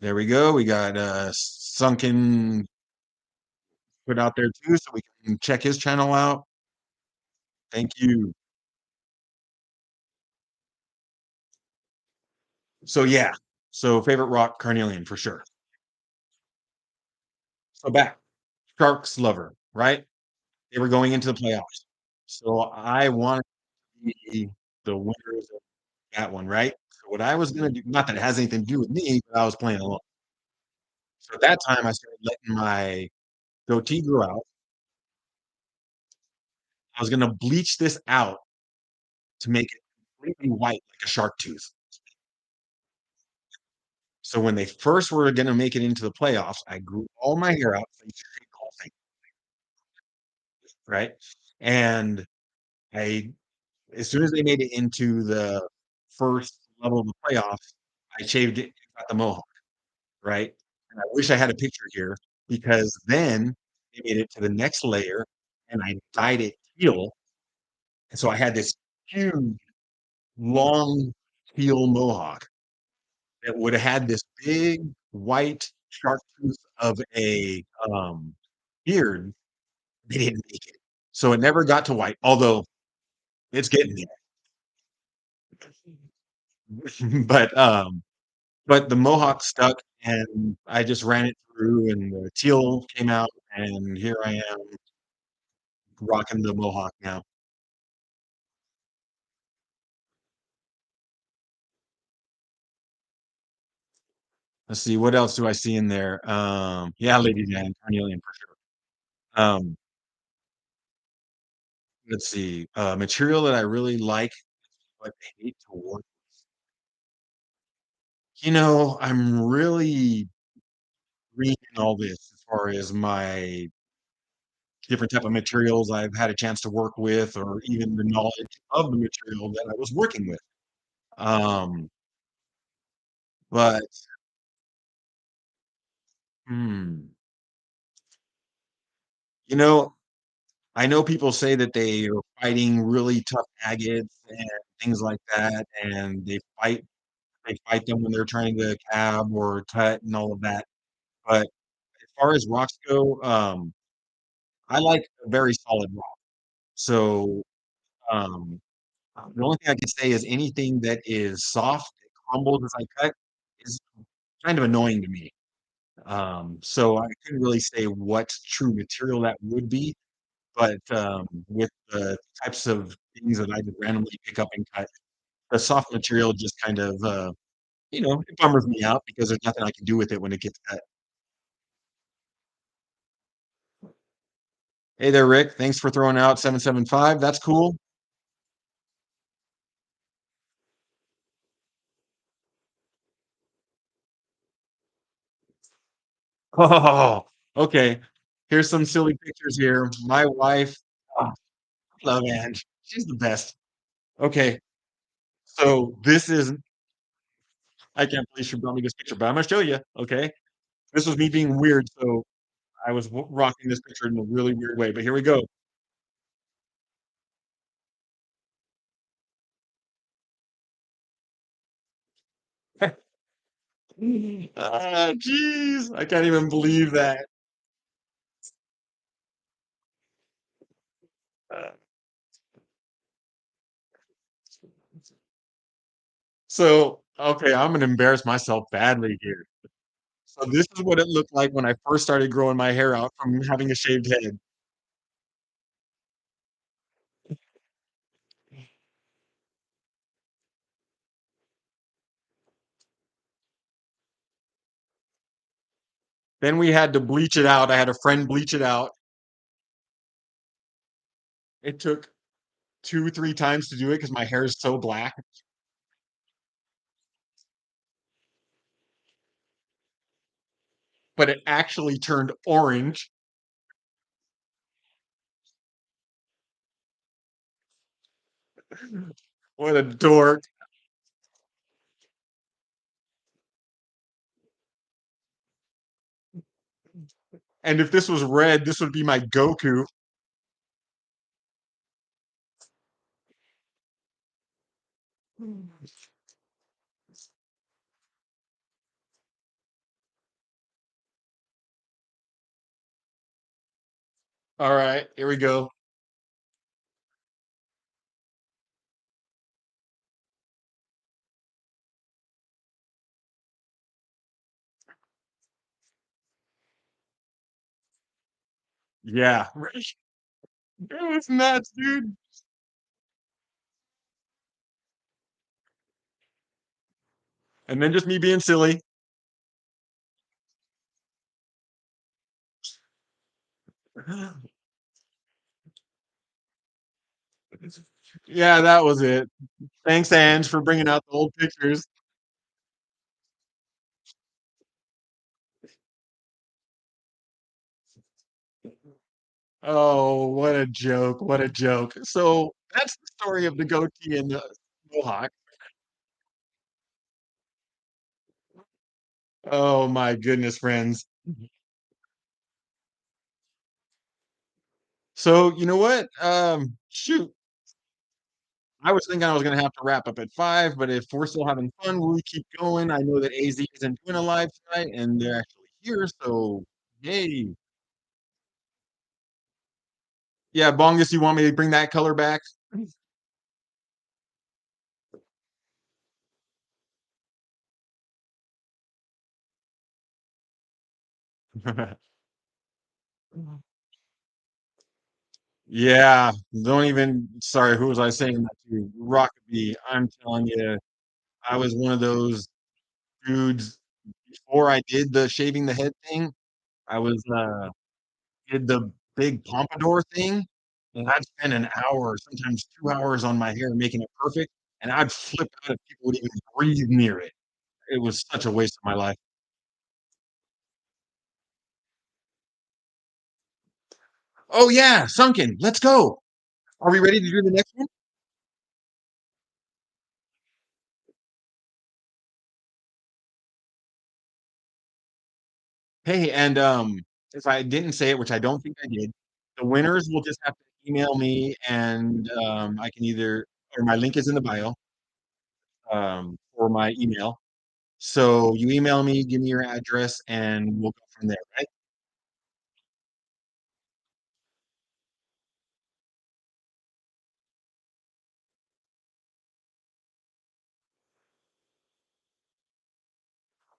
There we go. We got Sunken put out there too, so we can check his channel out. Thank you. So yeah, so favorite rock, Carnelian for sure. So back, Sharks lover, right? They were going into the playoffs. So I wanted to be the winners of that one, right? So what I was gonna do, not that it has anything to do with me, but I was playing along. So at that time, I started letting my goatee grow out. I was gonna bleach this out to make it completely white like a shark tooth. So when they first were gonna make it into the playoffs, I grew all my hair out face straight golfing, right? And I as soon as they made it into the first level of the playoffs, I shaved it and got the mohawk, right? And I wish I had a picture here because then they made it to the next layer and I dyed it teal. And so I had this huge, long teal mohawk that would have had this big white shark tooth of a beard. They didn't make it. So it never got to white, although it's getting there. But the mohawk stuck and I just ran it through and the teal came out and here I am rocking the mohawk now. Let's see, what else do I see in there? Yeah, Lady Diana, Carnelian for sure. Um, let's see, material that I really like, but hate to work. I'm really reading all this as far as my different type of materials I've had a chance to work with, or even the knowledge of the material that I was working with. Um, but hmm, you know, I know people say that they are fighting really tough agates and things like that, and they fight them when they're trying to cab or cut and all of that. But as far as rocks go, I like a very solid rock. So, um, the only thing I can say is anything that is soft, that crumbles as I cut is kind of annoying to me. So I couldn't really say what true material that would be, but, with the types of things that I just randomly pick up and cut, the soft material just kind of, it bummers me out because there's nothing I can do with it when it gets cut. Hey there, Rick. Thanks for throwing out 775. That's cool. Oh, okay. Here's some silly pictures here. My wife, oh, love Ange. She's the best. Okay, so this is I can't believe she brought me this picture, but Imma show you, okay? This was me being weird, so I was rocking this picture in a really weird way, but here we go. Ah, jeez, I can't even believe that. Uh, so, okay, I'm gonna embarrass myself badly here. So this is what it looked like when I first started growing my hair out from having a shaved head. Then we had to bleach it out. I had a friend bleach it out. It took 2, 3 times to do it because my hair is so black, but it actually turned orange. What a dork. And if this was red, this would be my Goku. All right, here we go. Yeah, right. It was nuts, dude. And then just me being silly. Yeah, that was it. Thanks, Ange, for bringing out the old pictures. Oh, what a joke, what a joke. So, that's the story of the goatee and the mohawk. Oh my goodness, friends. So, you know what? Shoot, I was thinking I was gonna have to wrap up at 5, but if we're still having fun, will we keep going? I know that AZ isn't doing a live tonight, and they're actually here, so yay. Yeah, Bongus, you want me to bring that color back? Yeah, don't even sorry, who was I saying that to? Rockaby, I'm telling you, I was one of those dudes before I did the shaving the head thing. I was, did the big pompadour thing, and I'd spend an hour, sometimes 2 hours on my hair making it perfect, and I'd flip out if people would even breathe near it. It was such a waste of my life. Oh, yeah, Sunken, let's go. Are we ready to do the next one? Hey, and, if I didn't say it, which I don't think I did, the winners will just have to email me and, I can either or my link is in the bio, for my email. So you email me, give me your address, and we'll go from there, right?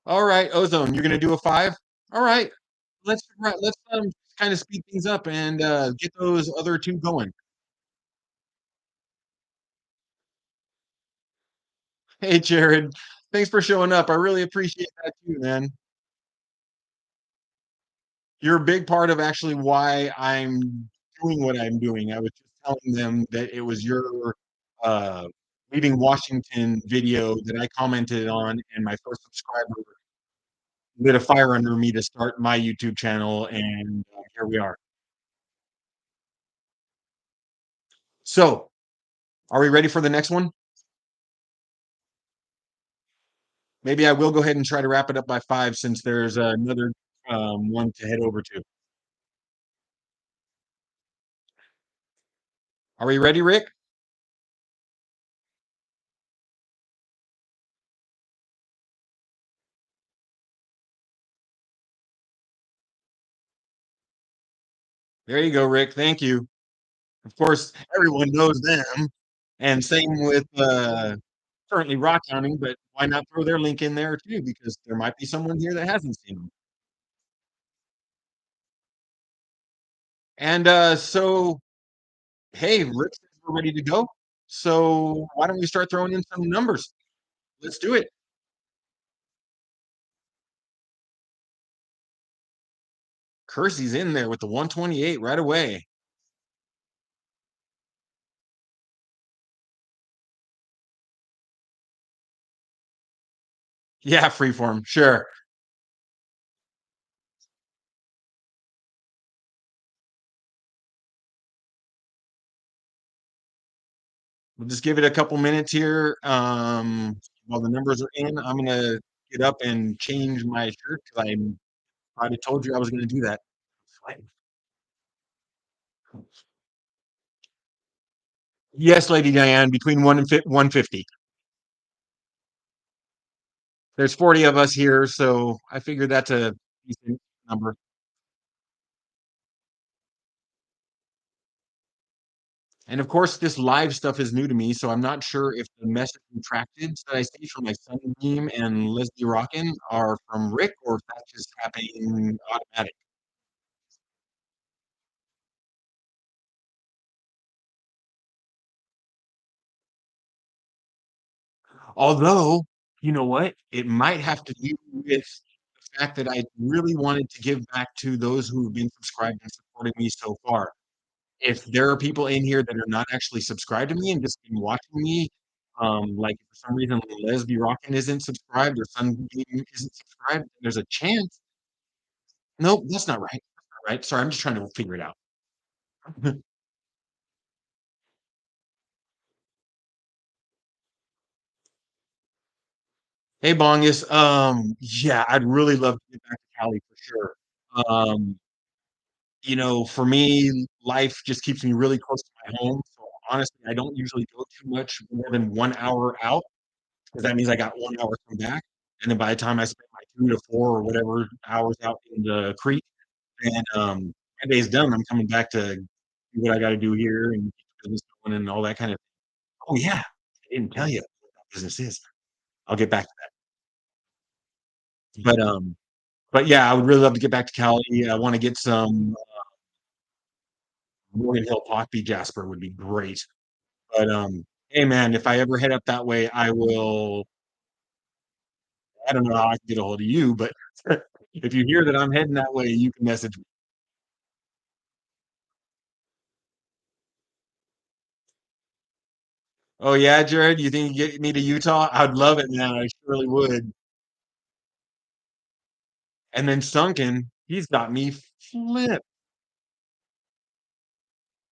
All right, Ozone, you're gonna do a 5? All right. Let's, kinda speed things up and, get those other 2 going. Hey, Jared, thanks for showing up. I really appreciate that too, man. You're a big part of actually why I'm doing what I'm doing. I was just telling them that it was your, uh, leaving Washington video that I commented on, and my first subscriber lit a fire under me to start my YouTube channel, and, here we are. So, are we ready for the next one? Maybe I will go ahead and try to wrap it up by 5 since there's another, one to head over to. Are we ready, Rick? There you go, Rick. Thank you. Of course, everyone knows them, and same with, currently rock counting, but why not throw their link in there too? Because there might be someone here that hasn't seen them. And, so, hey, Rick says we're ready to go. So why don't we start throwing in some numbers? Let's do it. Kersey's in there with the 128 right away. Yeah, freeform, sure. We'll just give it a couple minutes here. While the numbers are in, I'm gonna get up and change my shirt because I already told you I was gonna do that. Yes, Lady Diane, between 150. There's 40 of us here, so I figured that's a decent number. And of course, this live stuff is new to me, so I'm not sure if the message retracted that I see from like Sunbeam and Leslie Rockin are from Rick or if that's just happening automatic. Although, you know what? It might have to do with the fact that I really wanted to give back to those who've been subscribed and supporting me so far. If there are people in here that are not actually subscribed to me and just been watching me, like if for some reason Leslie Rockin isn't subscribed or Sunbeam isn't subscribed, there's a chance. Nope, that's not right. That's not right. Sorry, I'm just trying to figure it out. Hey, Bongus. Yeah, I'd really love to get back to Cali for sure. Um, for me, life just keeps me really close to my home. So honestly, I don't usually go too much more than 1 hour out because that means I got 1 hour to come back. And then by the time I spend my 2 to 4 or whatever hours out in the creek, then my day's done. I'm coming back to do what I got to do here and keep the business going and all that kind of. Oh yeah, I didn't tell you what that business is. I'll get back to that. But yeah, I would really love to get back to Cali. I want to get some Morgan Hill Poppy Jasper would be great. But hey man, if I ever head up that way, I will. I don't know how I can get a hold of you, but if you hear that I'm heading that way, you can message me. Oh yeah, Jared, you think you get me to Utah? I'd love it, man. I surely would. And then Sunken, he's got me flipped.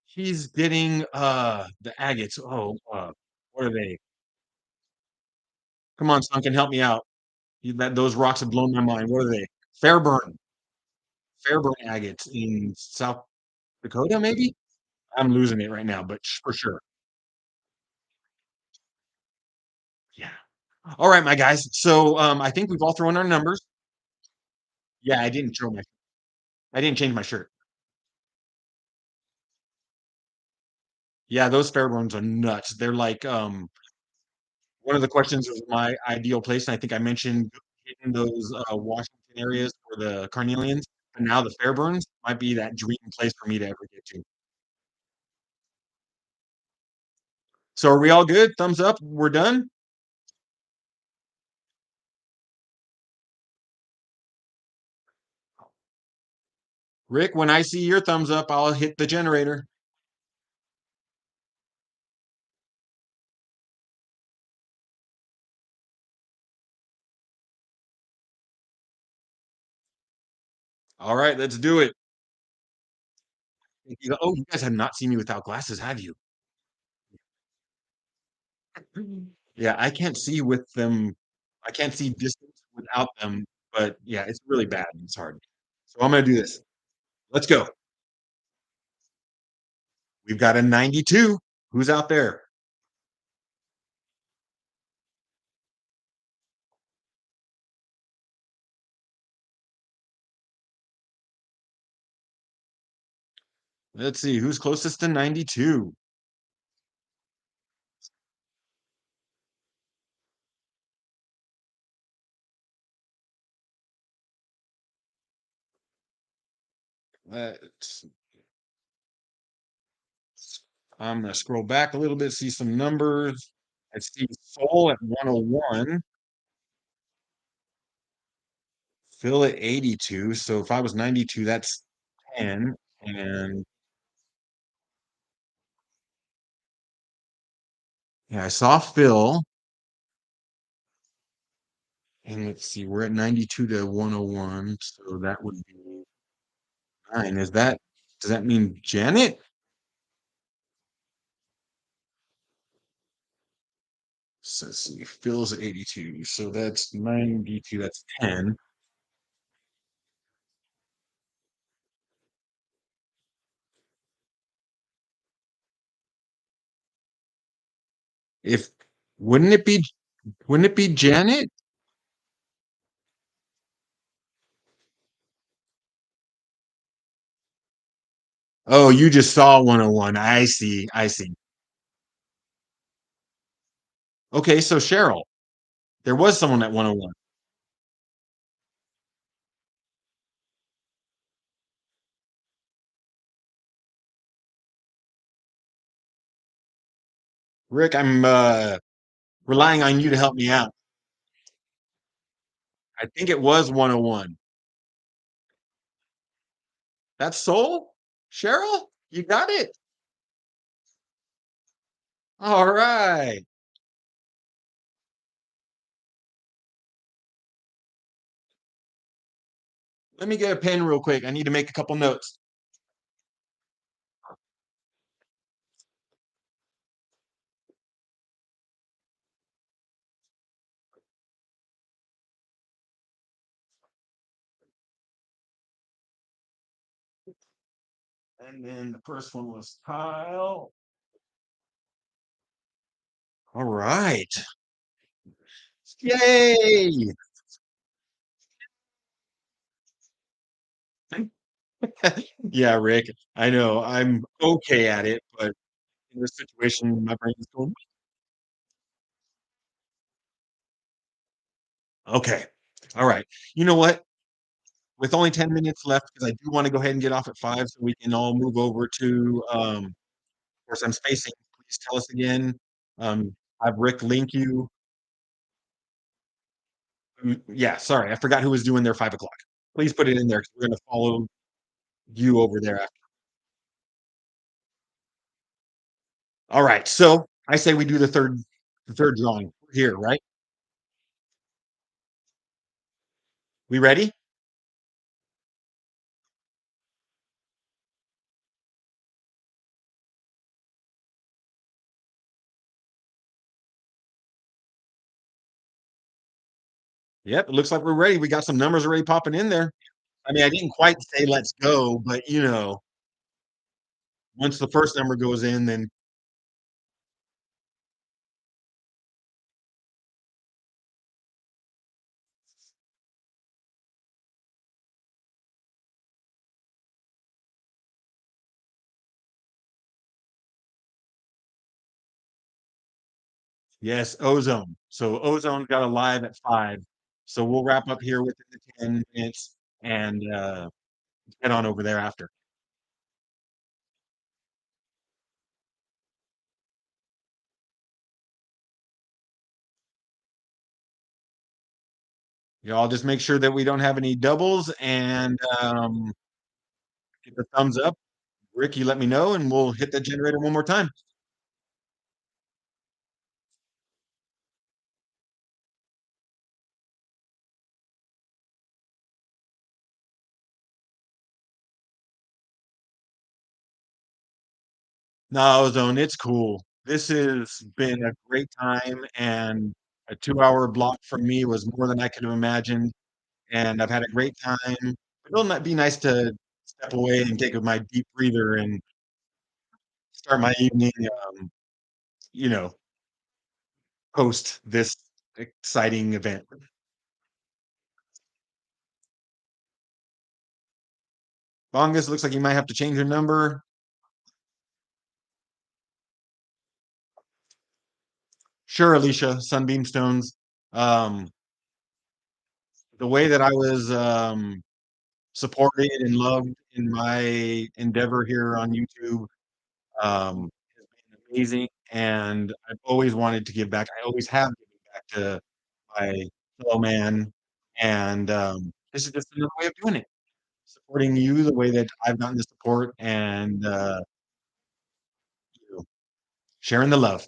He's getting the agates. Oh, what are they? Come on, Sunken, help me out. Those rocks have blown my mind. What are they? Fairburn. Fairburn agates in South Dakota, maybe? I'm losing it right now, but for sure. Yeah. All right, my guys. So I think we've all thrown our numbers. Yeah, I didn't change my shirt. Yeah, those Fairburns are nuts. They're like one of the questions was my ideal place, and I think I mentioned hitting those Washington areas for the Carnelians. And now the Fairburns might be that dream place for me to ever get to. So are we all good? Thumbs up. We're done. Rick, when I see your thumbs up, I'll hit the generator. All right, let's do it. Oh, you guys have not seen me without glasses, have you? Yeah, I can't see with them. I can't see distance without them, but yeah, it's really bad. It's hard. So I'm gonna do this. Let's go. We've got a 92. Who's out there? Let's see who's closest to 92. Let's, I'm gonna scroll back a little bit, see some numbers. I see Soul at 101, Phil at 82. So if I was 92, that's 10. And yeah, I saw Phil. And let's see, we're at 92 to 101, so that would be 9. Does that mean Janet? So let's see, Phil's at 82, so that's 92, that's 10. If wouldn't it be wouldn't it be Janet? Oh, you just saw 101. I see, I see. Okay, so Cheryl, there was someone at 101. Rick, I'm, relying on you to help me out. I think it was 101. That's Soul? Cheryl? You got it? Alright. Let me get a pen real quick. I need to make a couple notes. And then the first one was Kyle. Alright. Yay! Yeah, Rick, I know. I'm okay at it, but in this situation, my brain is going, okay. All right. You know what? With only 10 minutes left, because I do want to go ahead and get off at 5 so we can all move over to of course I'm spacing. Please tell us again. Have Rick link you. Yeah, sorry, I forgot who was doing their 5 o'clock. Please put it in there because we're gonna follow you over there after. All right, so I say we do the third drawing here, right? We ready? Yep, it looks like we're ready. We got some numbers already popping in there. I mean, I didn't quite say let's go, but once the first number goes in, then yes, ozone. So ozone got a live at 5. So we'll wrap up here within the 10 minutes and head on over there after. Y'all just make sure that we don't have any doubles and get the thumbs up. Rick, you let me know and we'll hit that generator one more time. No, Ozone, it's cool. This has been a great time, and a 2-hour block for me was more than I could have imagined, and I've had a great time. It'll not be nice to step away and take my deep breather and start my evening, you know, post this exciting event. Bongus, looks like you might have to change your number. Sure, Alicia, Sunbeam Stones. Um, the way that I was supported and loved in my endeavor here on YouTube has been amazing, and I've always wanted to give back. I always have given back to my fellow man, and this is just another way of doing it. Supporting you the way that I've gotten the support, and you know, sharing the love.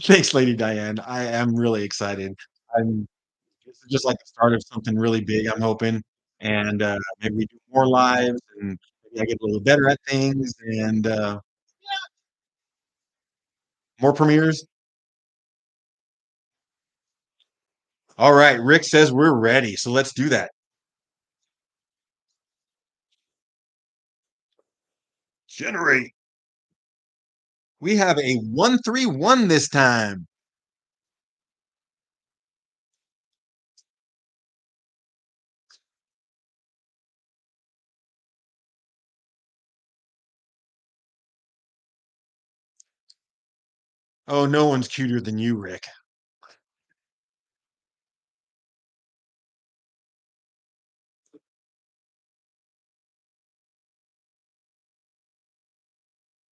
Thanks, Lady Diane. I am really excited. I'm This is just like the start of something really big, I'm hoping, and, maybe we do more lives, and maybe I get a little better at things, and, more premieres. Alright, Rick says we're ready, so let's do that. Generate. We have a 131 this time. Oh, no one's cuter than you, Rick.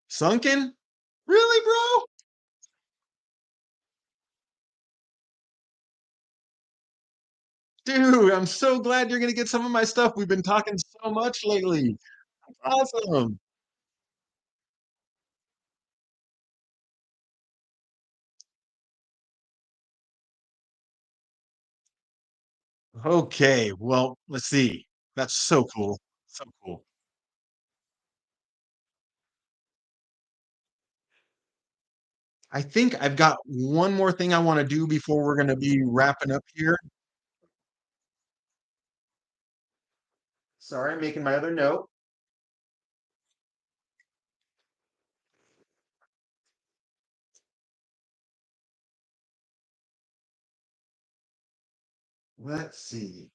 Sunken? Really, bro? Dude, I'm so glad you're gonna get some of my stuff. We've been talking so much lately. Awesome. Okay, well, let's see. That's so cool. So cool. I think I've got one more thing I wanna do before we're gonna be wrapping up here. Sorry, I'm making my other note. Let's see.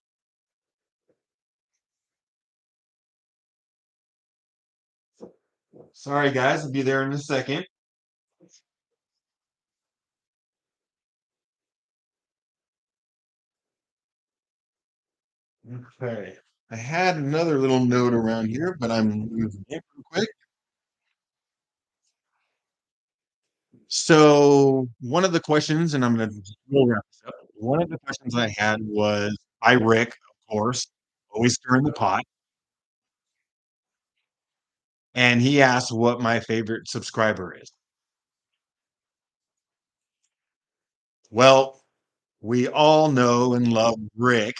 Sorry, guys. I'll be there in a second. Okay. I had another little note around here, but I'm losing it real quick. So one of the questions, and we'll wrap this up. One of the questions I had was by Rick, of course, always stirring the pot, and he asked what my favorite subscriber is. Well, we all know and love Rick,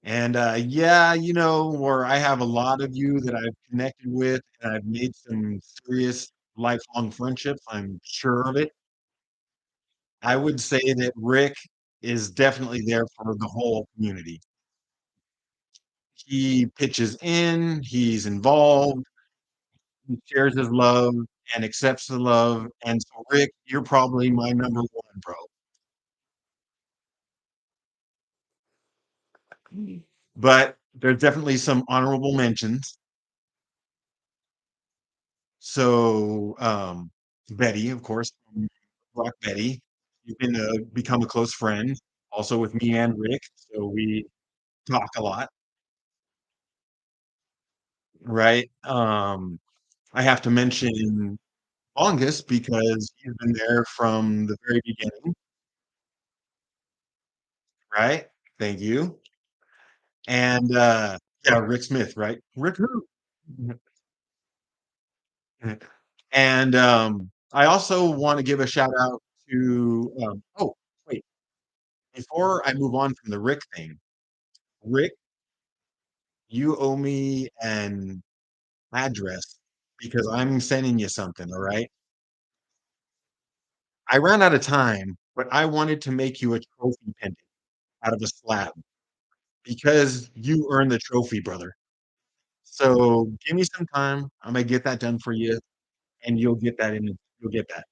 and yeah, where I have a lot of you that I've connected with, and I've made some serious lifelong friendships. I'm sure of it. I would say that Rick is definitely there for the whole community. He pitches in, he's involved, he shares his love and accepts the love, and so, Rick, you're probably my number 1, bro. But there's definitely some honorable mentions. So, Betty, of course, Rock Betty, she's become a close friend, also with me and Rick, so we talk a lot, right? I have to mention longest because he's been there from the very beginning, right? Thank you. And, yeah, Rick Smith, right? Rick who? And, I also wanna give a shout out to, oh, wait, before I move on from the Rick thing, Rick, you owe me an address because I'm sending you something, alright? I ran out of time, but I wanted to make you a trophy pendant out of a slab because you earned the trophy, brother. So, give me some time, Imma get that done for you, and you'll get that.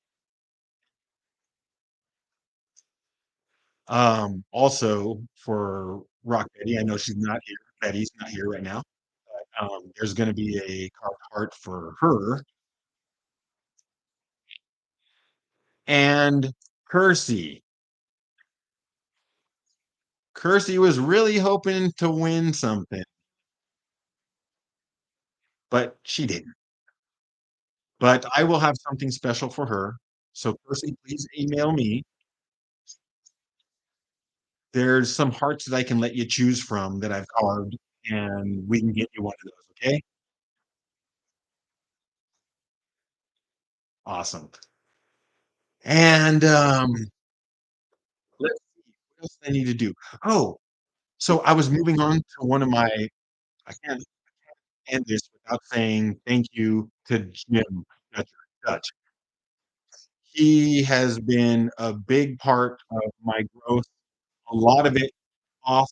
Also for Rock Betty, I know she's not here. Betty's not here right now. There's gonna be a carved heart for her. And Kersey. Kersey was really hoping to win something, but she didn't. But I will have something special for her. So Kersey, please email me. There's some hearts that I can let you choose from that I've carved, and we can get you one of those, okay? Awesome. And, let's see, what else do I need to do? Oh, so I was moving on to one of my I can't end this without saying thank you to Jim Dutcher Dutch. He has been a big part of my growth, a lot of it off,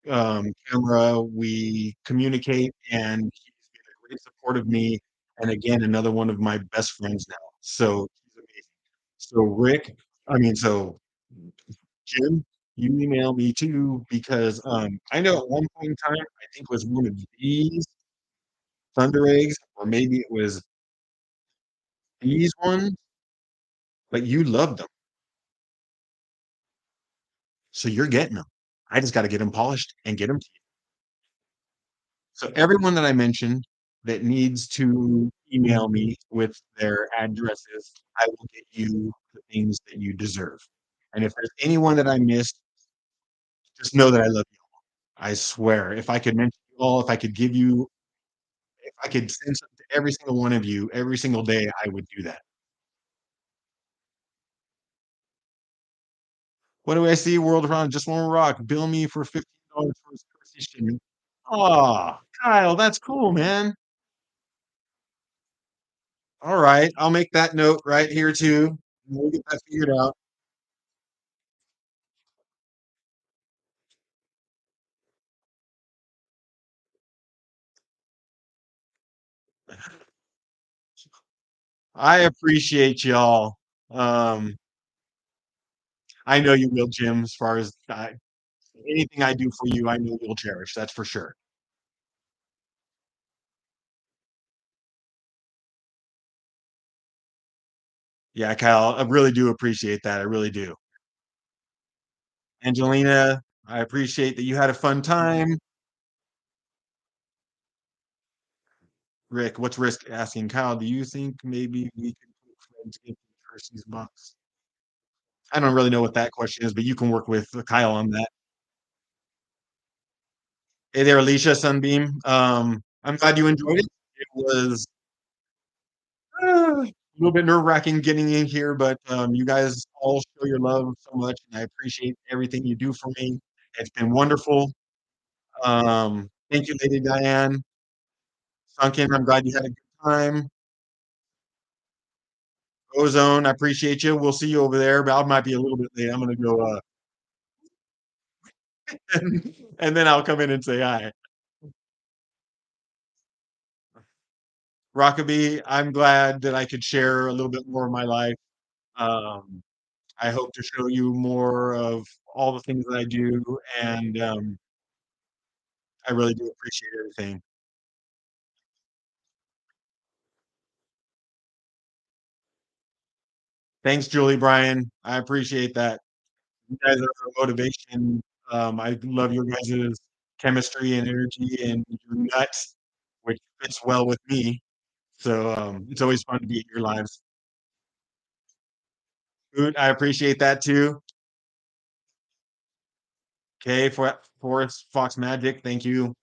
camera. We communicate, and he's been a great support of me, and again, another one of my best friends now. So, he's amazing. So, Rick so Jim, you email me too because, I know at one point in time, I think it was one of these Thunder eggs, or maybe it was these ones, but you love them, so you're getting them. I just gotta get them polished and get them to you. So everyone that I mentioned that needs to email me with their addresses, I will get you the things that you deserve. And if there's anyone that I missed, just know that I love you. I swear, if I could mention you all, if I could give you if I could send something to every single one of you every single day, I would do that. What do I see? World around just one rock. Bill me for $15 for his courtesy shipment. Aw, Kyle, that's cool, man. All right, I'll make that note right here too. We'll get that figured out. I appreciate y'all. Um, I know you will, Jim. As far as anything I do for you, I know you'll cherish. That's for sure. Yeah, Kyle, I really do appreciate that. I really do. Angelina, I appreciate that you had a fun time. Rick, what's Risk asking? Kyle, do you think maybe we could put Fred's gift in Kirsty's box? I don't really know what that question is, but you can work with Kyle on that. Hey there, Alicia Sunbeam. I'm glad you enjoyed it. It was a little bit nerve-wracking getting in here, but you guys all show your love so much, and I appreciate everything you do for me. It's been wonderful. Thank you, Lady Diane. Sunken, I'm glad you had a good time. Ozone, I appreciate you. We'll see you over there, but I might be a little bit late. I'm gonna go, and then I'll come in and say hi. Rockaby, I'm glad that I could share a little bit more of my life. Um, I hope to show you more of all the things that I do, and I really do appreciate everything. Thanks, Julie Bryan. I appreciate that. You guys are a motivation. I love your guys' chemistry and energy and your nuts, which fits well with me. So it's always fun to be in your lives. Oot, I appreciate that too. Okay, for Forest Fox Magic, thank you.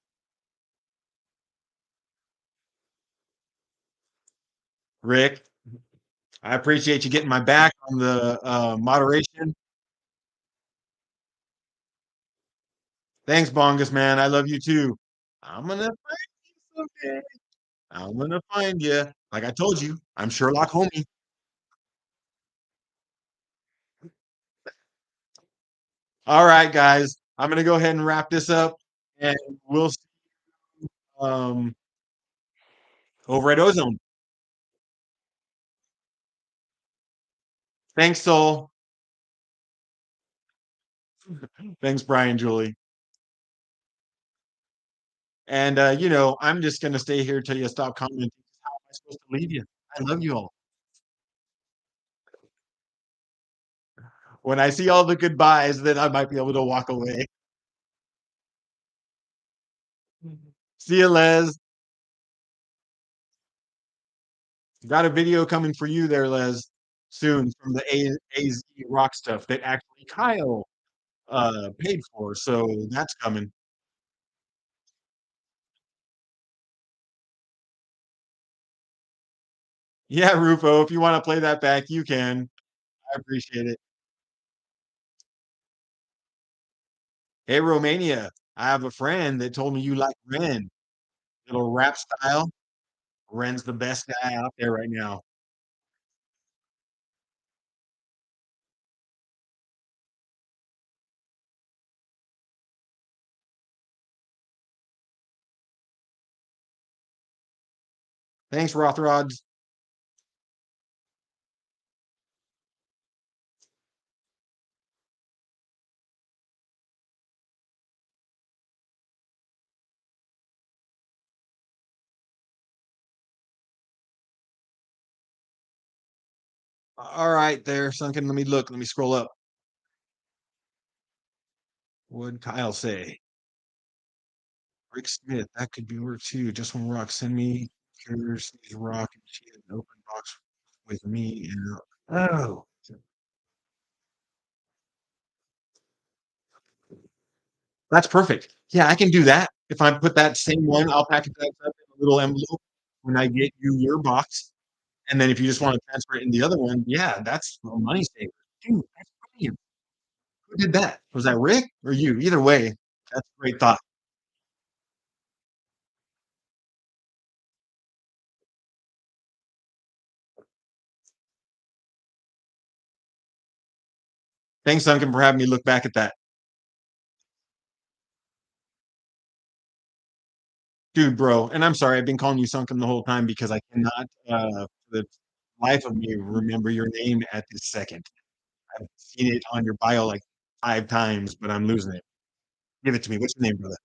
Rick, I appreciate you getting my back on the moderation. Thanks, Bongus, man. I love you too. I'm gonna find you someday. I'm gonna find you. Like I told you, I'm Sherlock Homie. All right, guys. I'm gonna go ahead and wrap this up, and we'll see um, over at Ozone. Thanks, Soul. Thanks, Brian, Julie. And I'm just gonna stay here till you stop commenting. How am I supposed to leave you? I love you all. When I see all the goodbyes, then I might be able to walk away. See you, Les. Got a video coming for you there, Les, soon from the AZ rock stuff that actually Kyle paid for. So that's coming. Yeah, Rufo, if you want to play that back, you can. I appreciate it. Hey, Romania, I have a friend that told me you like Ren. Little rap style. Ren's the best guy out there right now. Thanks, Rothrods. All right, there, Sunken. Let me look. Let me scroll up. What'd Kyle say? Rick Smith. That could be work too. Just one rock. Send me pictures. He's rock and she has an open box with me. And oh, that's perfect. Yeah, I can do that. If I put that same one, I'll package that up in a little envelope when I get you your box. And then if you just want to transfer it in the other one, yeah, that's a money saver. Dude, that's brilliant. Who did that? Was that Rick or you? Either way, that's a great thought. Thanks, Duncan, for having me look back at that. Dude, bro, and I'm sorry, I've been calling you Sunken the whole time because I cannot, for the life of me, remember your name at this second. I've seen it on your bio like 5 times, but I'm losing it. Give it to me. What's your name, brother?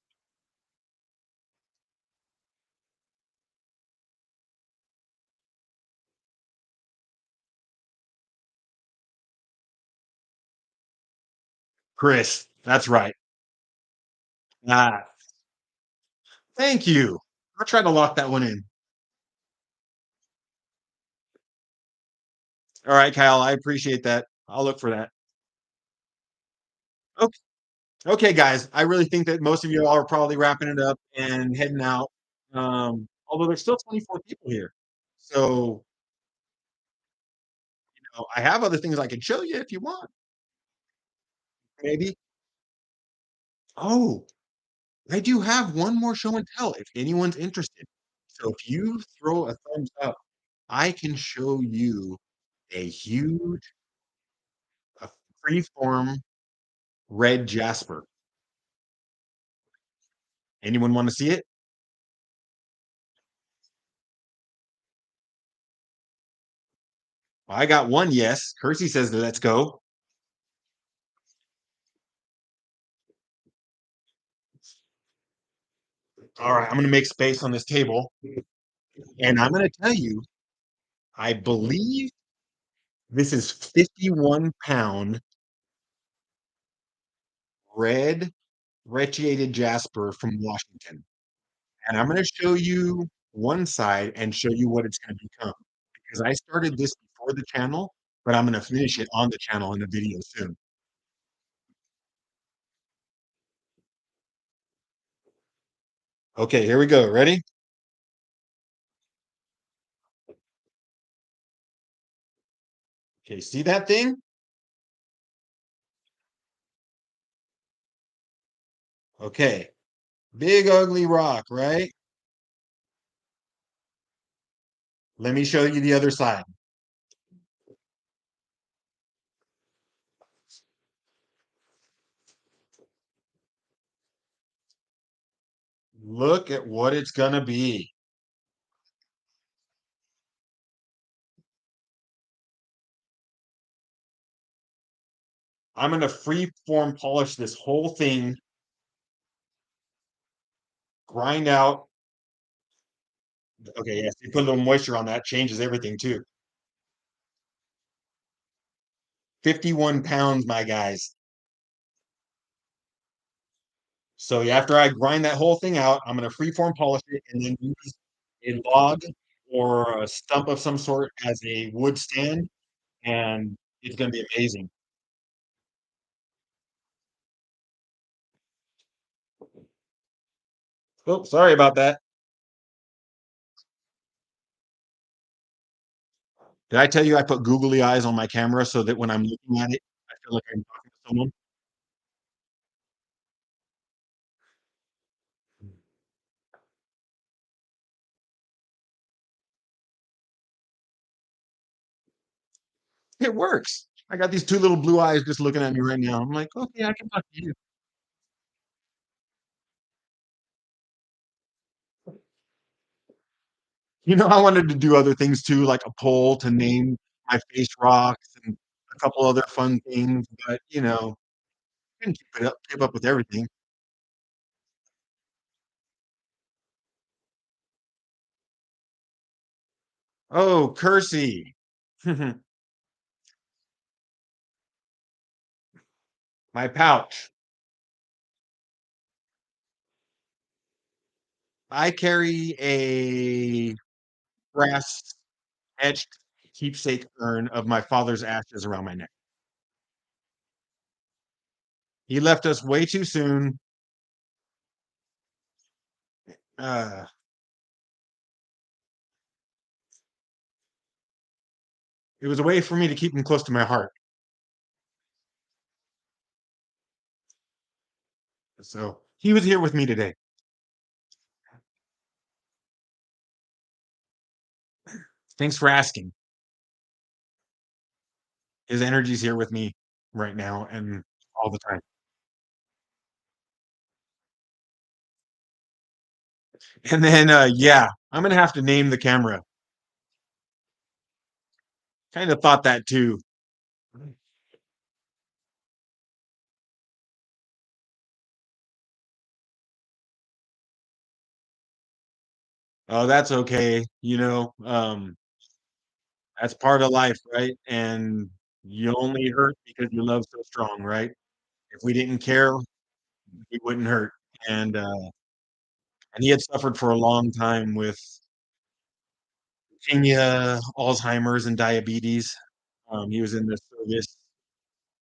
Chris. That's right. Ah, thank you. I'll try to lock that one in. All right, Kyle, I appreciate that. I'll look for that. Okay, okay, guys. I really think that most of you all are probably wrapping it up and heading out. Although there's still 24 people here. So, I have other things I can show you if you want. Maybe. Oh, I do have one more show and tell if anyone's interested. So if you throw a thumbs up, I can show you a huge, a freeform red jasper. Anyone want to see it? I got one yes. Kersey says let's go. All right, I'm going to make space on this table, and I'm going to tell you, I believe this is 51-pound red retiated jasper from Washington. And I'm going to show you one side and show you what it's going to become. Because I started this before the channel, but I'm going to finish it on the channel in a video soon. Okay, here we go. Ready? Okay, see that thing? Okay, big ugly rock, right? Let me show you the other side. Look at what it's going to be. I'm going to free form polish this whole thing, grind out. Okay, yes, you put a little moisture on that, changes everything too. 51 pounds, my guys. So after I grind that whole thing out, I'm going to freeform polish it and then use a log or a stump of some sort as a wood stand, and it's going to be amazing. Oh, sorry about that. Did I tell you I put googly eyes on my camera so that when I'm looking at it, I feel like I'm talking to someone? It works. I got these two little blue eyes just looking at me right now. I'm like, okay, I can talk to you. I wanted to do other things too, like a poll to name my face rocks and a couple other fun things, but couldn't keep up with everything. Oh, Kersey. My pouch. I carry a brass etched keepsake urn of my father's ashes around my neck. He left us way too soon. Uh, it was a way for me to keep him close to my heart. So he was here with me today. Thanks for asking. His energy's here with me right now and all the time. And then, yeah, I'm gonna have to name the camera. Kind of thought that too. Oh, that's okay. That's part of life, right? And you only hurt because you love so strong, right? If we didn't care, we wouldn't hurt. And and he had suffered for a long time with leukemia, Alzheimer's, and diabetes. He was in the service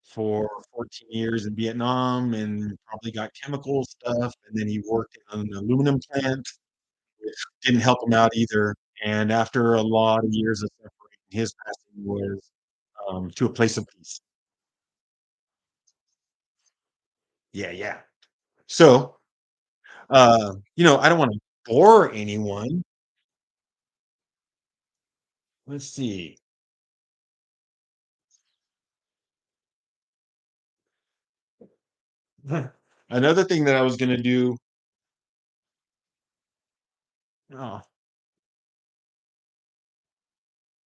for 14 years in Vietnam and probably got chemical stuff. And then he worked in an aluminum plant, which didn't help him out either. And after a lot of years of suffering, his passing was to a place of peace. Yeah, yeah. So, I don't want to bore anyone. Let's see. Another thing that I was going to do. Oh,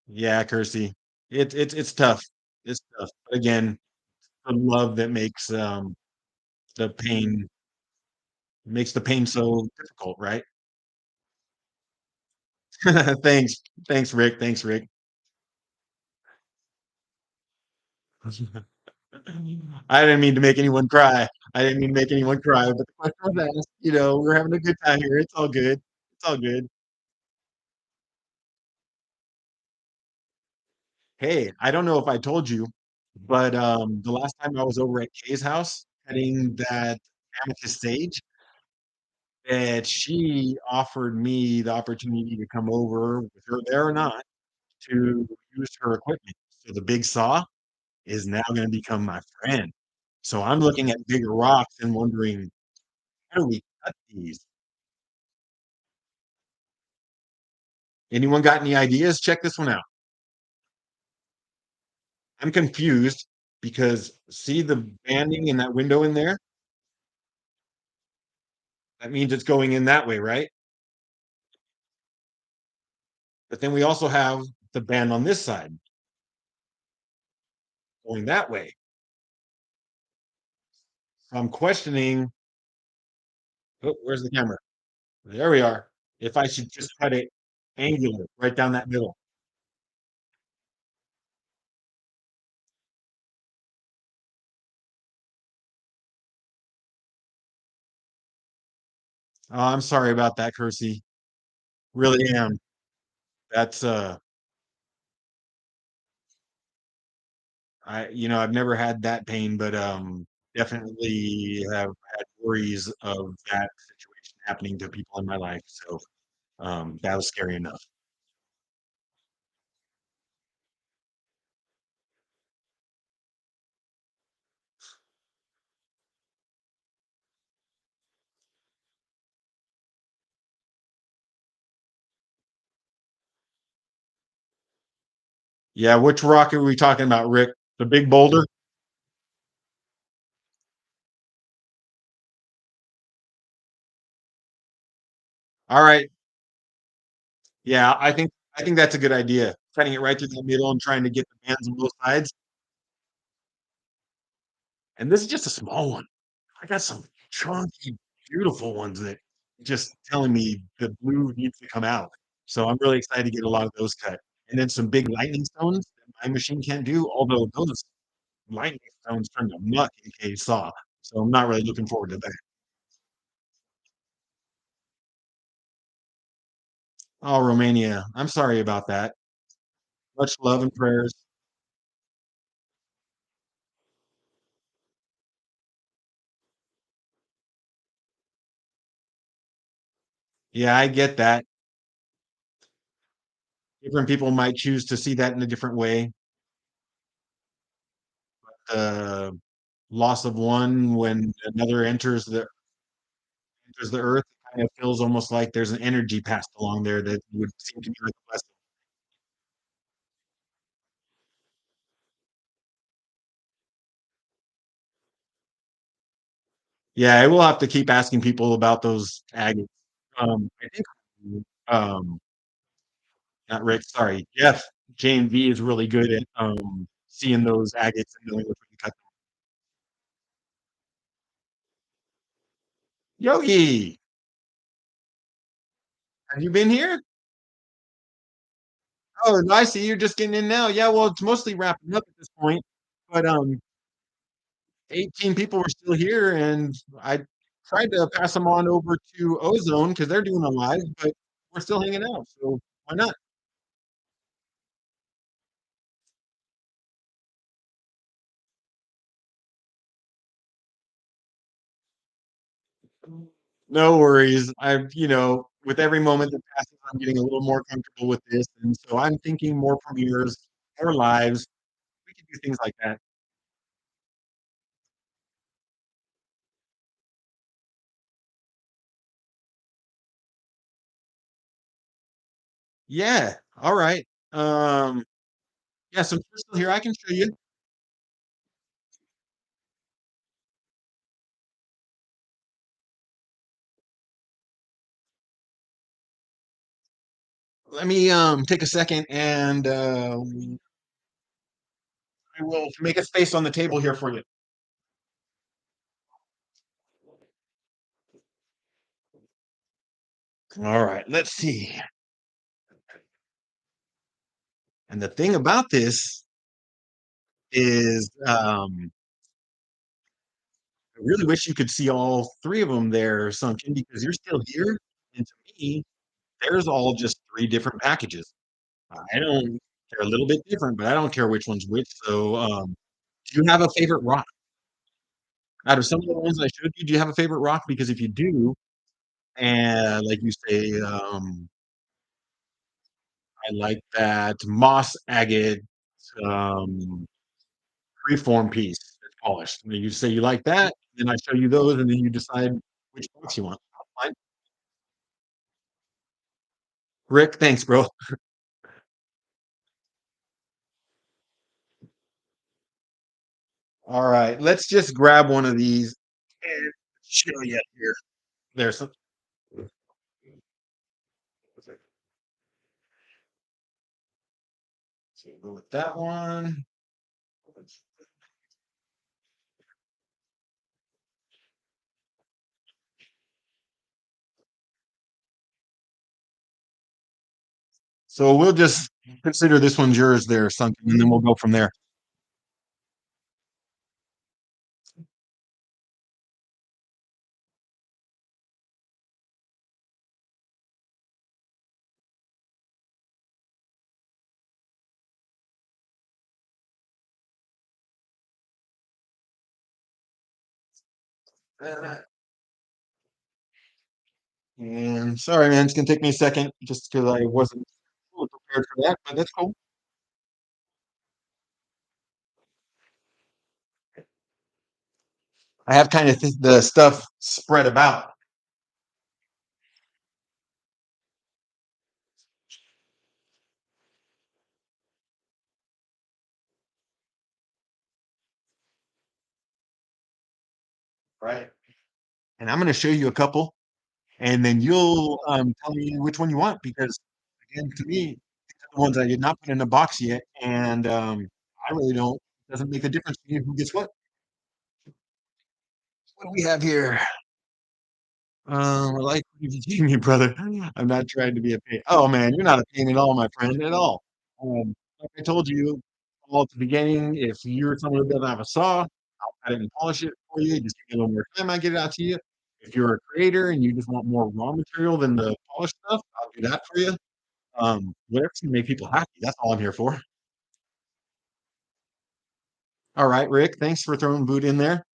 yeah, Kersey. It's tough. It's tough. But again, the love that the pain makes the pain so difficult, right? Thanks. Thanks, Rick. Thanks, Rick. I didn't mean to make anyone cry. I didn't mean to make anyone cry, but the question was asked, we're having a good time here. It's all good. It's all good. Hey, I don't know if I told you, but the last time I was over at Kay's house cutting that amethyst sage, that she offered me the opportunity to come over with her there or not to use her equipment. So the big saw is now going to become my friend. So I'm looking at bigger rocks and wondering, how do we cut these? Anyone got any ideas? Check this one out. I'm confused because see the banding in that window in there? That means it's going in that way, right? But then we also have the band on this side going that way. So I'm questioning, oh, where's the camera? There we are. If I should just cut it angular right down that middle. Oh, I'm sorry about that, Kersey. Really am. That's I've never had that pain, but definitely have had worries of that situation happening to people in my life. So that was scary enough. Yeah, which rock are we talking about, Rick? The big boulder? All right. Yeah, I think that's a good idea. Cutting it right through the middle and trying to get the bands on both sides. And this is just a small one. I got some chunky, beautiful ones that just telling me the blue needs to come out. So I'm really excited to get a lot of those cut. And then some big lightning stones that my machine can't do, although those lightning stones turn to muck in case saw. So I'm not really looking forward to that. Oh, Romania. I'm sorry about that. Much love and prayers. Yeah, I get that. Different people might choose to see that in a different way. The loss of one when another enters the earth, it kind of feels almost like there's an energy passed along there that would seem to be like a blessing. Yeah, I will have to keep asking people about those agates. I think, um, not Rick, sorry, Jeff, J&V is really good at, seeing those agates and knowing which one to cut. Yogi, have you been here? Oh, I see you're just getting in now. Yeah, well, it's mostly wrapping up at this point, but, 18 people were still here, and I tried to pass them on over to Ozone because 'cause they're doing a live, but we're still hanging out, so why not? No worries. With every moment that passes, I'm getting a little more comfortable with this, and so I'm thinking more premieres, more lives. We could do things like that. Yeah, alright. Yeah, since we're still here, I can show you. Let me, take a second and, I will make a space on the table here for you. Alright, let's see. And the thing about this is, I really wish you could see all 3 of them there sunken because you're still here, and to me, there's all just 3 different packages. I don't they're a little bit different, but I don't care which one's which, so, do you have a favorite rock? Out of some of the ones I showed you, do you have a favorite rock? Because if you do, and like you say, I like that moss agate, um, freeform piece that's polished. And you say you like that, then I show you those, and then you decide which box you want. Fine. Rick, thanks, bro. All right, let's just grab one of these and show you here. There's some. So we'll go with that one. So we'll just consider this one's yours there, Sunken, and then we'll go from there. And sorry, man, it's gonna take me a second just because I wasn't fully prepared for that, but that's cool. I have kind of the stuff spread about, right? And I'm gonna show you a couple, and then you'll tell me which one you want because, again, to me, these are the ones I did not put in a box yet, and I really don't. Doesn't make a difference to me who gets what. What do we have here? I like what you gave me, brother. I'm not trying to be a pain. Oh man, you're not a pain at all, my friend, at all. Like I told you, all at the beginning. If you're someone who doesn't have a saw, I'll cut it and polish it for you. Just give me a little more time, I get it out to you. If you're a creator and you just want more raw material than the polished stuff, I'll do that for you. Whatever's gonna make people happy, that's all I'm here for. All right, Rick, thanks for throwing boot in there.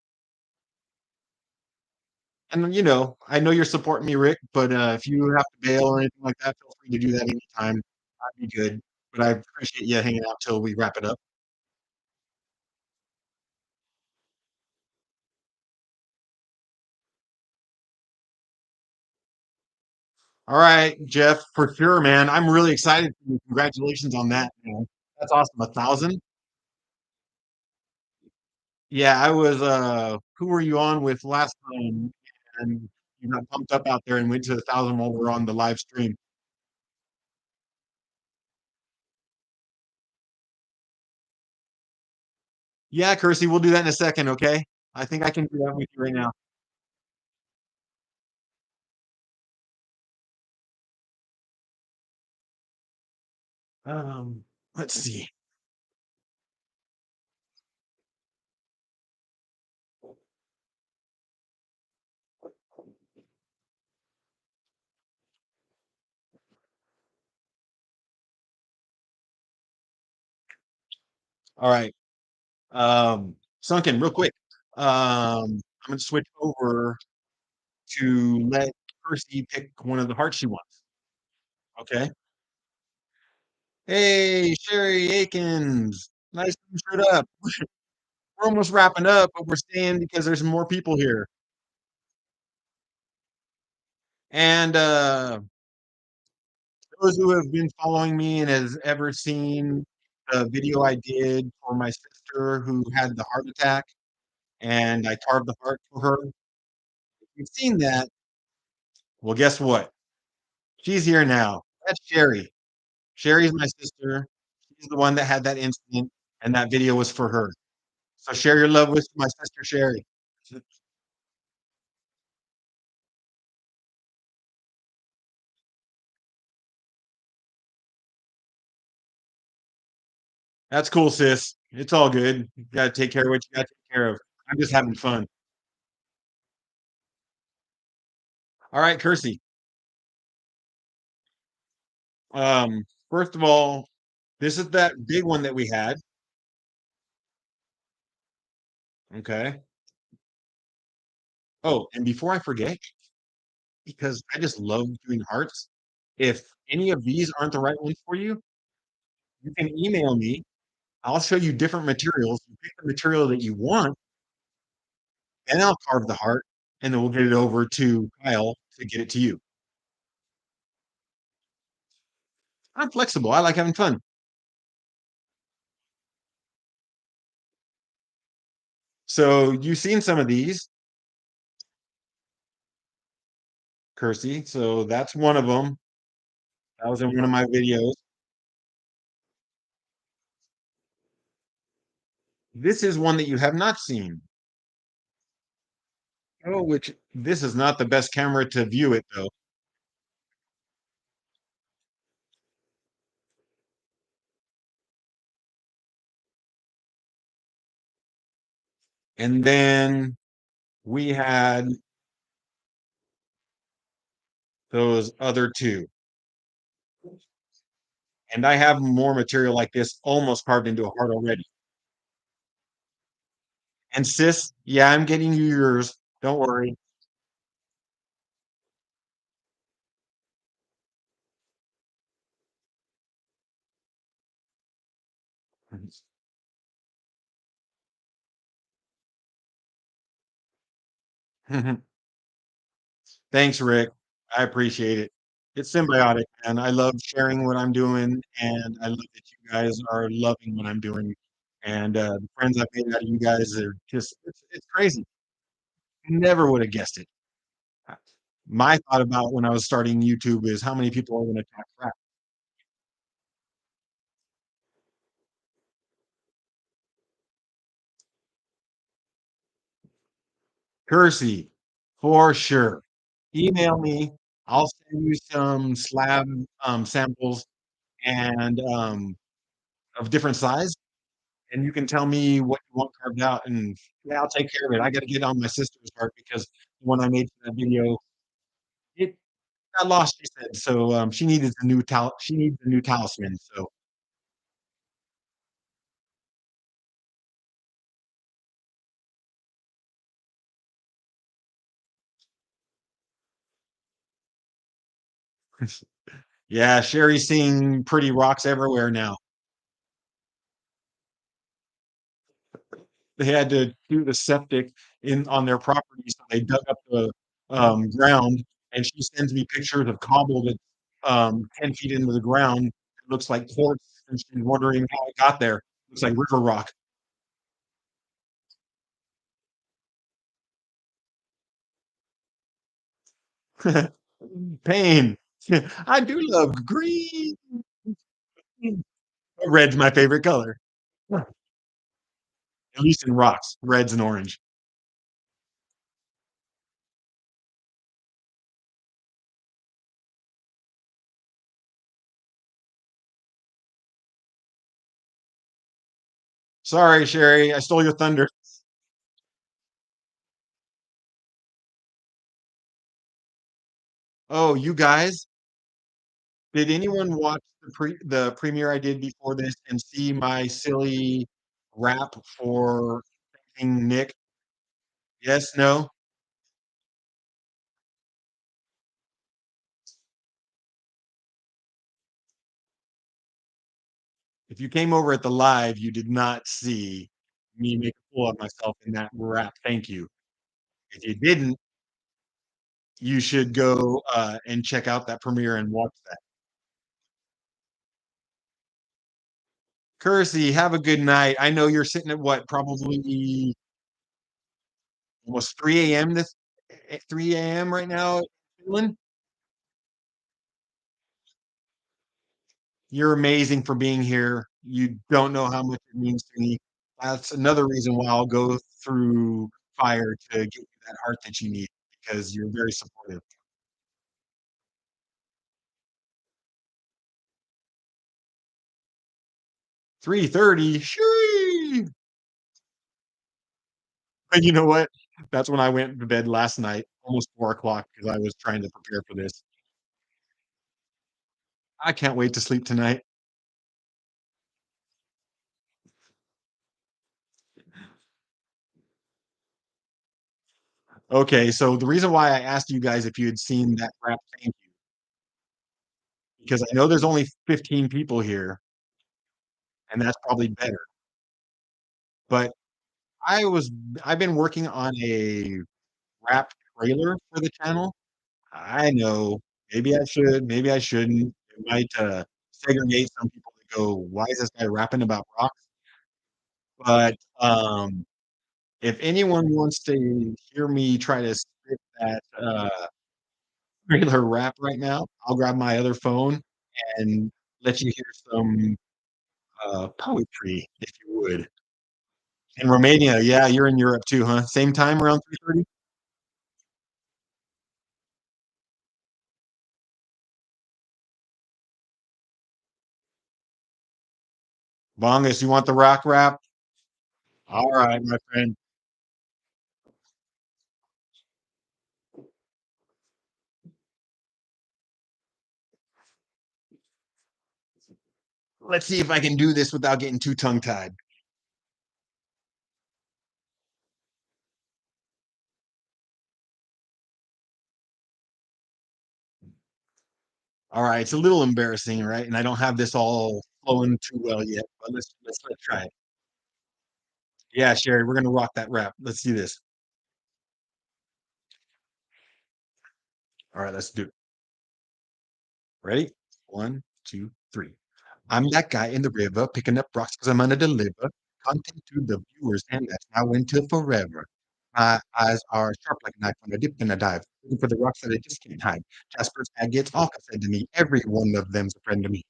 And, I know you're supporting me, Rick, but, if you have to bail or anything like that, feel free to do that anytime. I'd be good. But I appreciate you hanging out till we wrap it up. All right, Jeff, for sure, man. I'm really excited for you. Congratulations on that, man. That's awesome. 1,000? Yeah, I was, who were you on with last time? And you got pumped up out there and went to 1,000 while we're on the live stream. Yeah, Kirsty, we'll do that in a second, okay? I think I can do that with you right now. Let's see. All right. Sunken, real quick. I'm gonna switch over to let Kirsty pick one of the hearts she wants. Okay. Hey, Sherry Akins. Nice to meet you up. We're almost wrapping up, but we're staying because there's more people here. And those who have been following me and has ever seen the video I did for my sister who had the heart attack, and I carved the heart for her. If you've seen that, well, guess what? She's here now. That's Sherry. Sherry's my sister. She's the one that had that incident, and that video was for her. So share your love with my sister Sherry. That's cool, sis. It's all good. You gotta take care of what you gotta take care of. I'm just having fun. All right, Kirsty. First of all, this is that big one that we had. Okay. Oh, and before I forget, because I just love doing hearts, if any of these aren't the right ones for you, you can email me. I'll show you different materials. You pick the material that you want, and I'll carve the heart, and then we'll get it over to Kyle to get it to you. I'm flexible. I like having fun. So you've seen some of these, Kirsty. So that's one of them. That was in one of my videos. This is one that you have not seen. Oh, which this is not the best camera to view it though. And then we had those other two. And I have more material like this almost carved into a heart already. And sis, yeah, I'm getting you yours. Don't worry. Thanks, Rick. I appreciate it. It's symbiotic, and I love sharing what I'm doing, and I love that you guys are loving what I'm doing. And the friends I've made out of you guys are just, it's crazy. Never would have guessed it. My thought about when I was starting YouTube is how many people are going to talk crap. Kersey, for sure. Email me. I'll send you some slab samples and of different size. and you can tell me what you want carved out, and yeah, I'll take care of it. I gotta get on my sister's heart because the one I made for that video, it got lost, she said, so, she needs a new talisman, so yeah, Sherry's seeing pretty rocks everywhere now. They had to do the septic in on their property, so they dug up the, ground, and she sends me pictures of cobble that's, 10 feet into the ground. It looks like quartz, and she's wondering how it got there. Looks like river rock. Pain. I do love green. Red's my favorite color. At least in rocks, red's and orange. Sorry, Sherry, I stole your thunder. Oh, you guys, did anyone watch the premiere I did before this and see my silly rap for thanking Nick? Yes, no? If you came over at the live, you did not see me make a fool of myself in that rap thank you. If you didn't, you should go, and check out that premiere and watch that. Kersey, have a good night. I know you're sitting at what, probably almost 3 AM this 3 AM right now in Finland? You're amazing for being here. You don't know how much it means to me. That's another reason why I'll go through fire to get you that heart that you need because you're very supportive. 3:30, shoo. But you know what? That's when I went to bed last night, almost 4 o'clock, because I was trying to prepare for this. I can't wait to sleep tonight. Okay, so the reason why I asked you guys if you had seen that rap thank you, because I know there's only 15 people here, and that's probably better. But I was I've been working on a rap trailer for the channel. I know, maybe I should, maybe I shouldn't. It might, segregate some people that go, "Why is this guy rapping about rocks?" But, if anyone wants to hear me try to spit that, trailer rap right now, I'll grab my other phone and let you hear some, poetry, if you would. In Romania, yeah, you're in Europe too, huh? Same time around 3:30? Bongus, you want the rock rap? Alright, my friend. Let's see if I can do this without getting too tongue-tied. Alright, it's a little embarrassing, right? And I don't have this all flowing too well yet, but let's try it. Yeah, Sherry, we're gonna rock that rap. Let's do this. Alright, let's do it. Ready? One, 2, 3. I'm that guy in the river picking up rocks because 'cause I'm gonna deliver content to the viewers, and that's now until forever. My eyes are sharp like a knife when I dip and I dive, looking for the rocks that I just can't hide. Jasper's agates, all said to me, every one of them's a friend to me.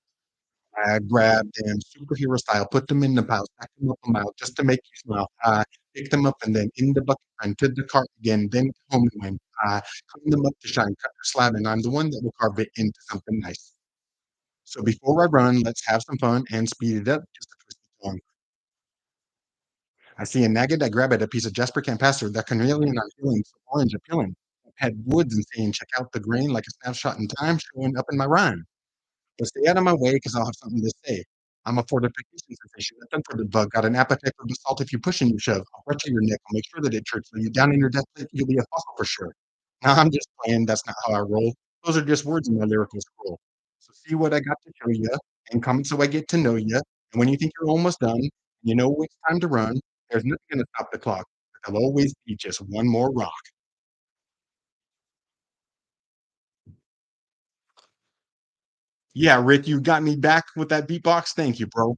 I grabbed them superhero style, put them in the pile, stack them up a mile just to make you smile. I pick them up and then in the bucket and to the cart again, then home and when I clean them up to shine, cut or slab, and I'm the one that will carve it into something nice. So before I run, let's have some fun and speed it up just a twist of tongue. I see a nugget, I grab it, a piece of Jasper can't pass through. The carnelian are healing, so orange appealing. I've had woods and saying, check out the grain like a snapshot in time showing up in my rhyme. But stay out of my way because I'll have something to say. I'm a fortification sensation, a tempered bug, got an appetite for basalt if you push and you shove. I'll rupture your neck, I'll make sure that it hurts. So you down in your death plate, you'll be a fossil for sure. Now I'm just playing, that's not how I roll. Those are just words in my lyrical scroll. So see what I got to show you, and comment so I get to know you. And when you think you're almost done, and you know it's time to run, there's nothing gonna stop the clock. There'll always be just one more rock. Yeah, Rick, you got me back with that beatbox. Thank you, bro.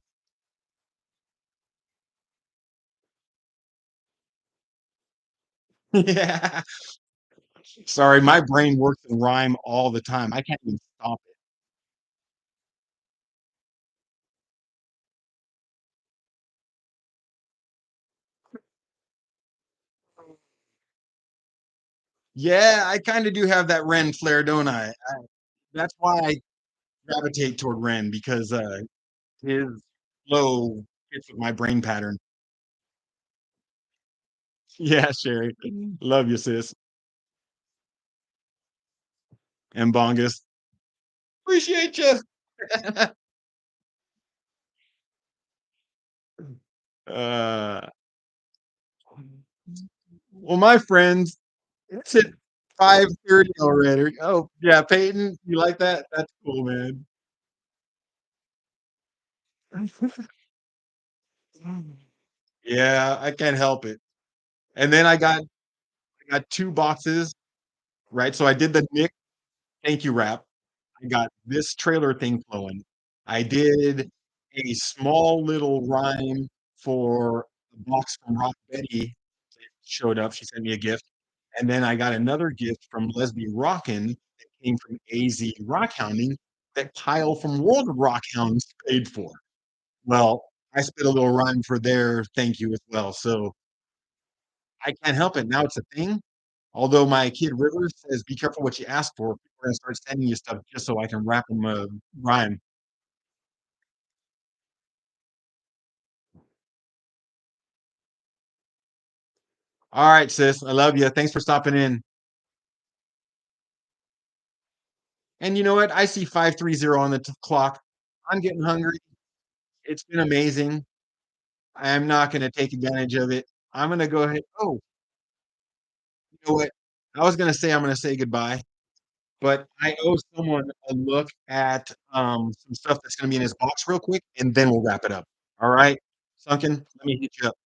Yeah. Sorry, my brain works in rhyme all the time. I can't even stop it. Yeah, I kinda do have that Ren flair, don't I? That's why I gravitate toward Ren because, his flow fits with my brain pattern. Yeah, Sherry. Love you, sis. And Bongus. Appreciate you. Uh, well, my friends, it's at 5:30 already. Oh, yeah, Peyton, you like that? That's cool, man. Yeah, I can't help it. And then I got 2 boxes, right? So I did the Nick thank you rap. I got this trailer thing flowing. I did a small little rhyme for the box from Rock Betty that showed up. She sent me a gift. And then I got another gift from Leslie Rockin that came from AZ Rockhounding that Kyle from World of Rockhounds paid for. Well, I spit a little rhyme for their thank you as well. So I can't help it. Now it's a thing. Although my kid River says, "Be careful what you ask for. People are gonna start sending you stuff just so I can rap them a rhyme." All right, sis. I love you. Thanks for stopping in. And you know what? I see 5:30 on the clock. I'm getting hungry. It's been amazing. I am not gonna take advantage of it. I'm gonna go ahead. Oh, you know what? I was gonna say I'm gonna say goodbye, but I owe someone a look at some stuff that's gonna be in his box real quick, and then we'll wrap it up. All right, Sunken. Let me hit you up.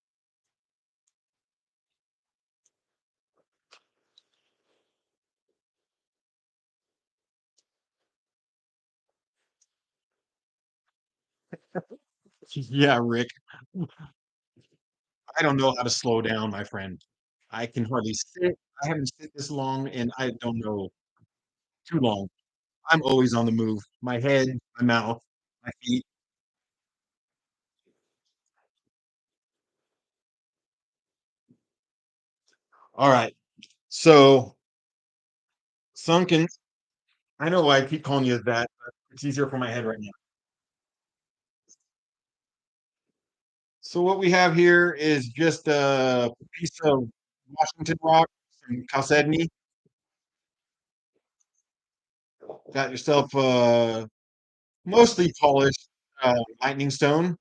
Yeah, Rick. I don't know how to slow down, my friend. I can hardly sit. I haven't sit this long, and I don't know too long. I'm always on the move. My head, my mouth, my feet. All right. So, Sunken, I know why I keep calling you that, but it's easier for my head right now. So, what we have here is just a piece of Washington rock from Chalcedony. Got yourself a mostly polished lightning stone.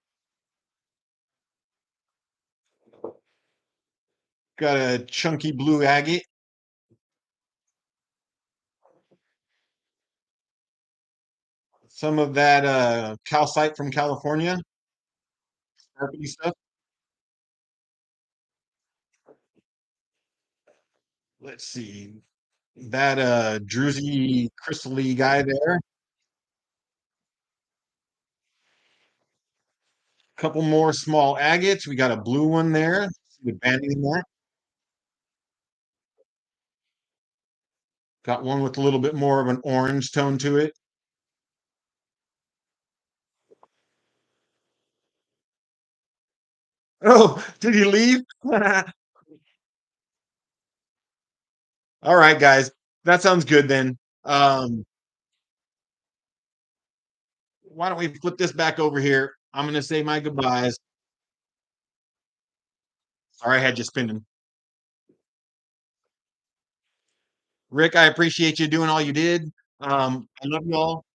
Got a chunky blue agate. Some of that calcite from California, sparkly stuff. Let's see. That druzy crystally guy there. Couple more small agates. We got a blue one there. See the banding in there. Got one with a little bit more of an orange tone to it. Oh, did he leave? All right, guys. That sounds good then. Why don't we flip this back over here? I'm going to say my goodbyes. Sorry I had you spinning. Rick, I appreciate you doing all you did. I love you all.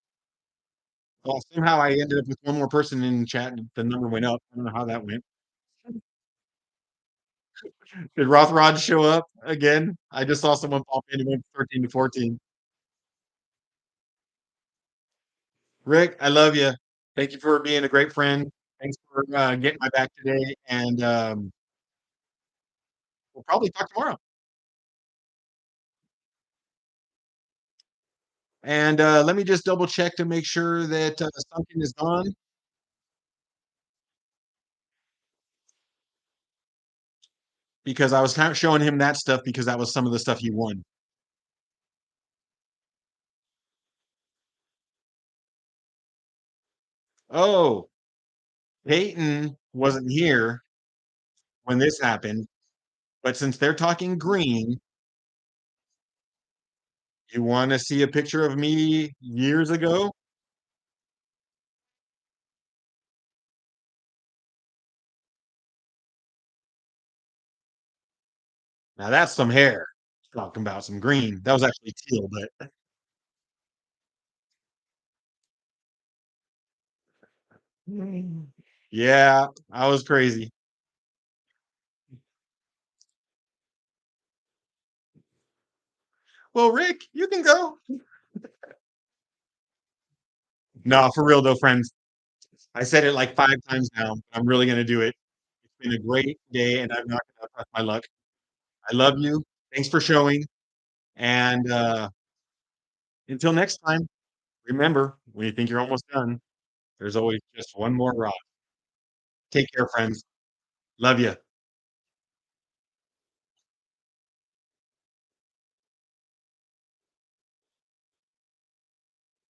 Well, somehow I ended up with one more person in chat and the number went up. I don't know how that went. Did Rothrod show up again? I just saw someone pop in and went 13 to 14. Rick, I love you. Thank you for being a great friend. Thanks for getting my back today. And we'll probably talk tomorrow. And let me just double check to make sure that Sunken is gone because I was kind of showing him that stuff because that was some of the stuff he won. Oh, Peyton wasn't here when this happened, but since they're talking green, you want to see a picture of me years ago? Now that's some hair. Talking about some green. That was actually teal, but yeah, I was crazy. Well, Rick, you can go. No, for real though, friends. I said it like 5 times now. I'm really gonna do it. It's been a great day, and I'm not gonna press my luck. I love you. Thanks for showing. And until next time, remember when you think you're almost done, there's always just one more rock. Take care, friends. Love you.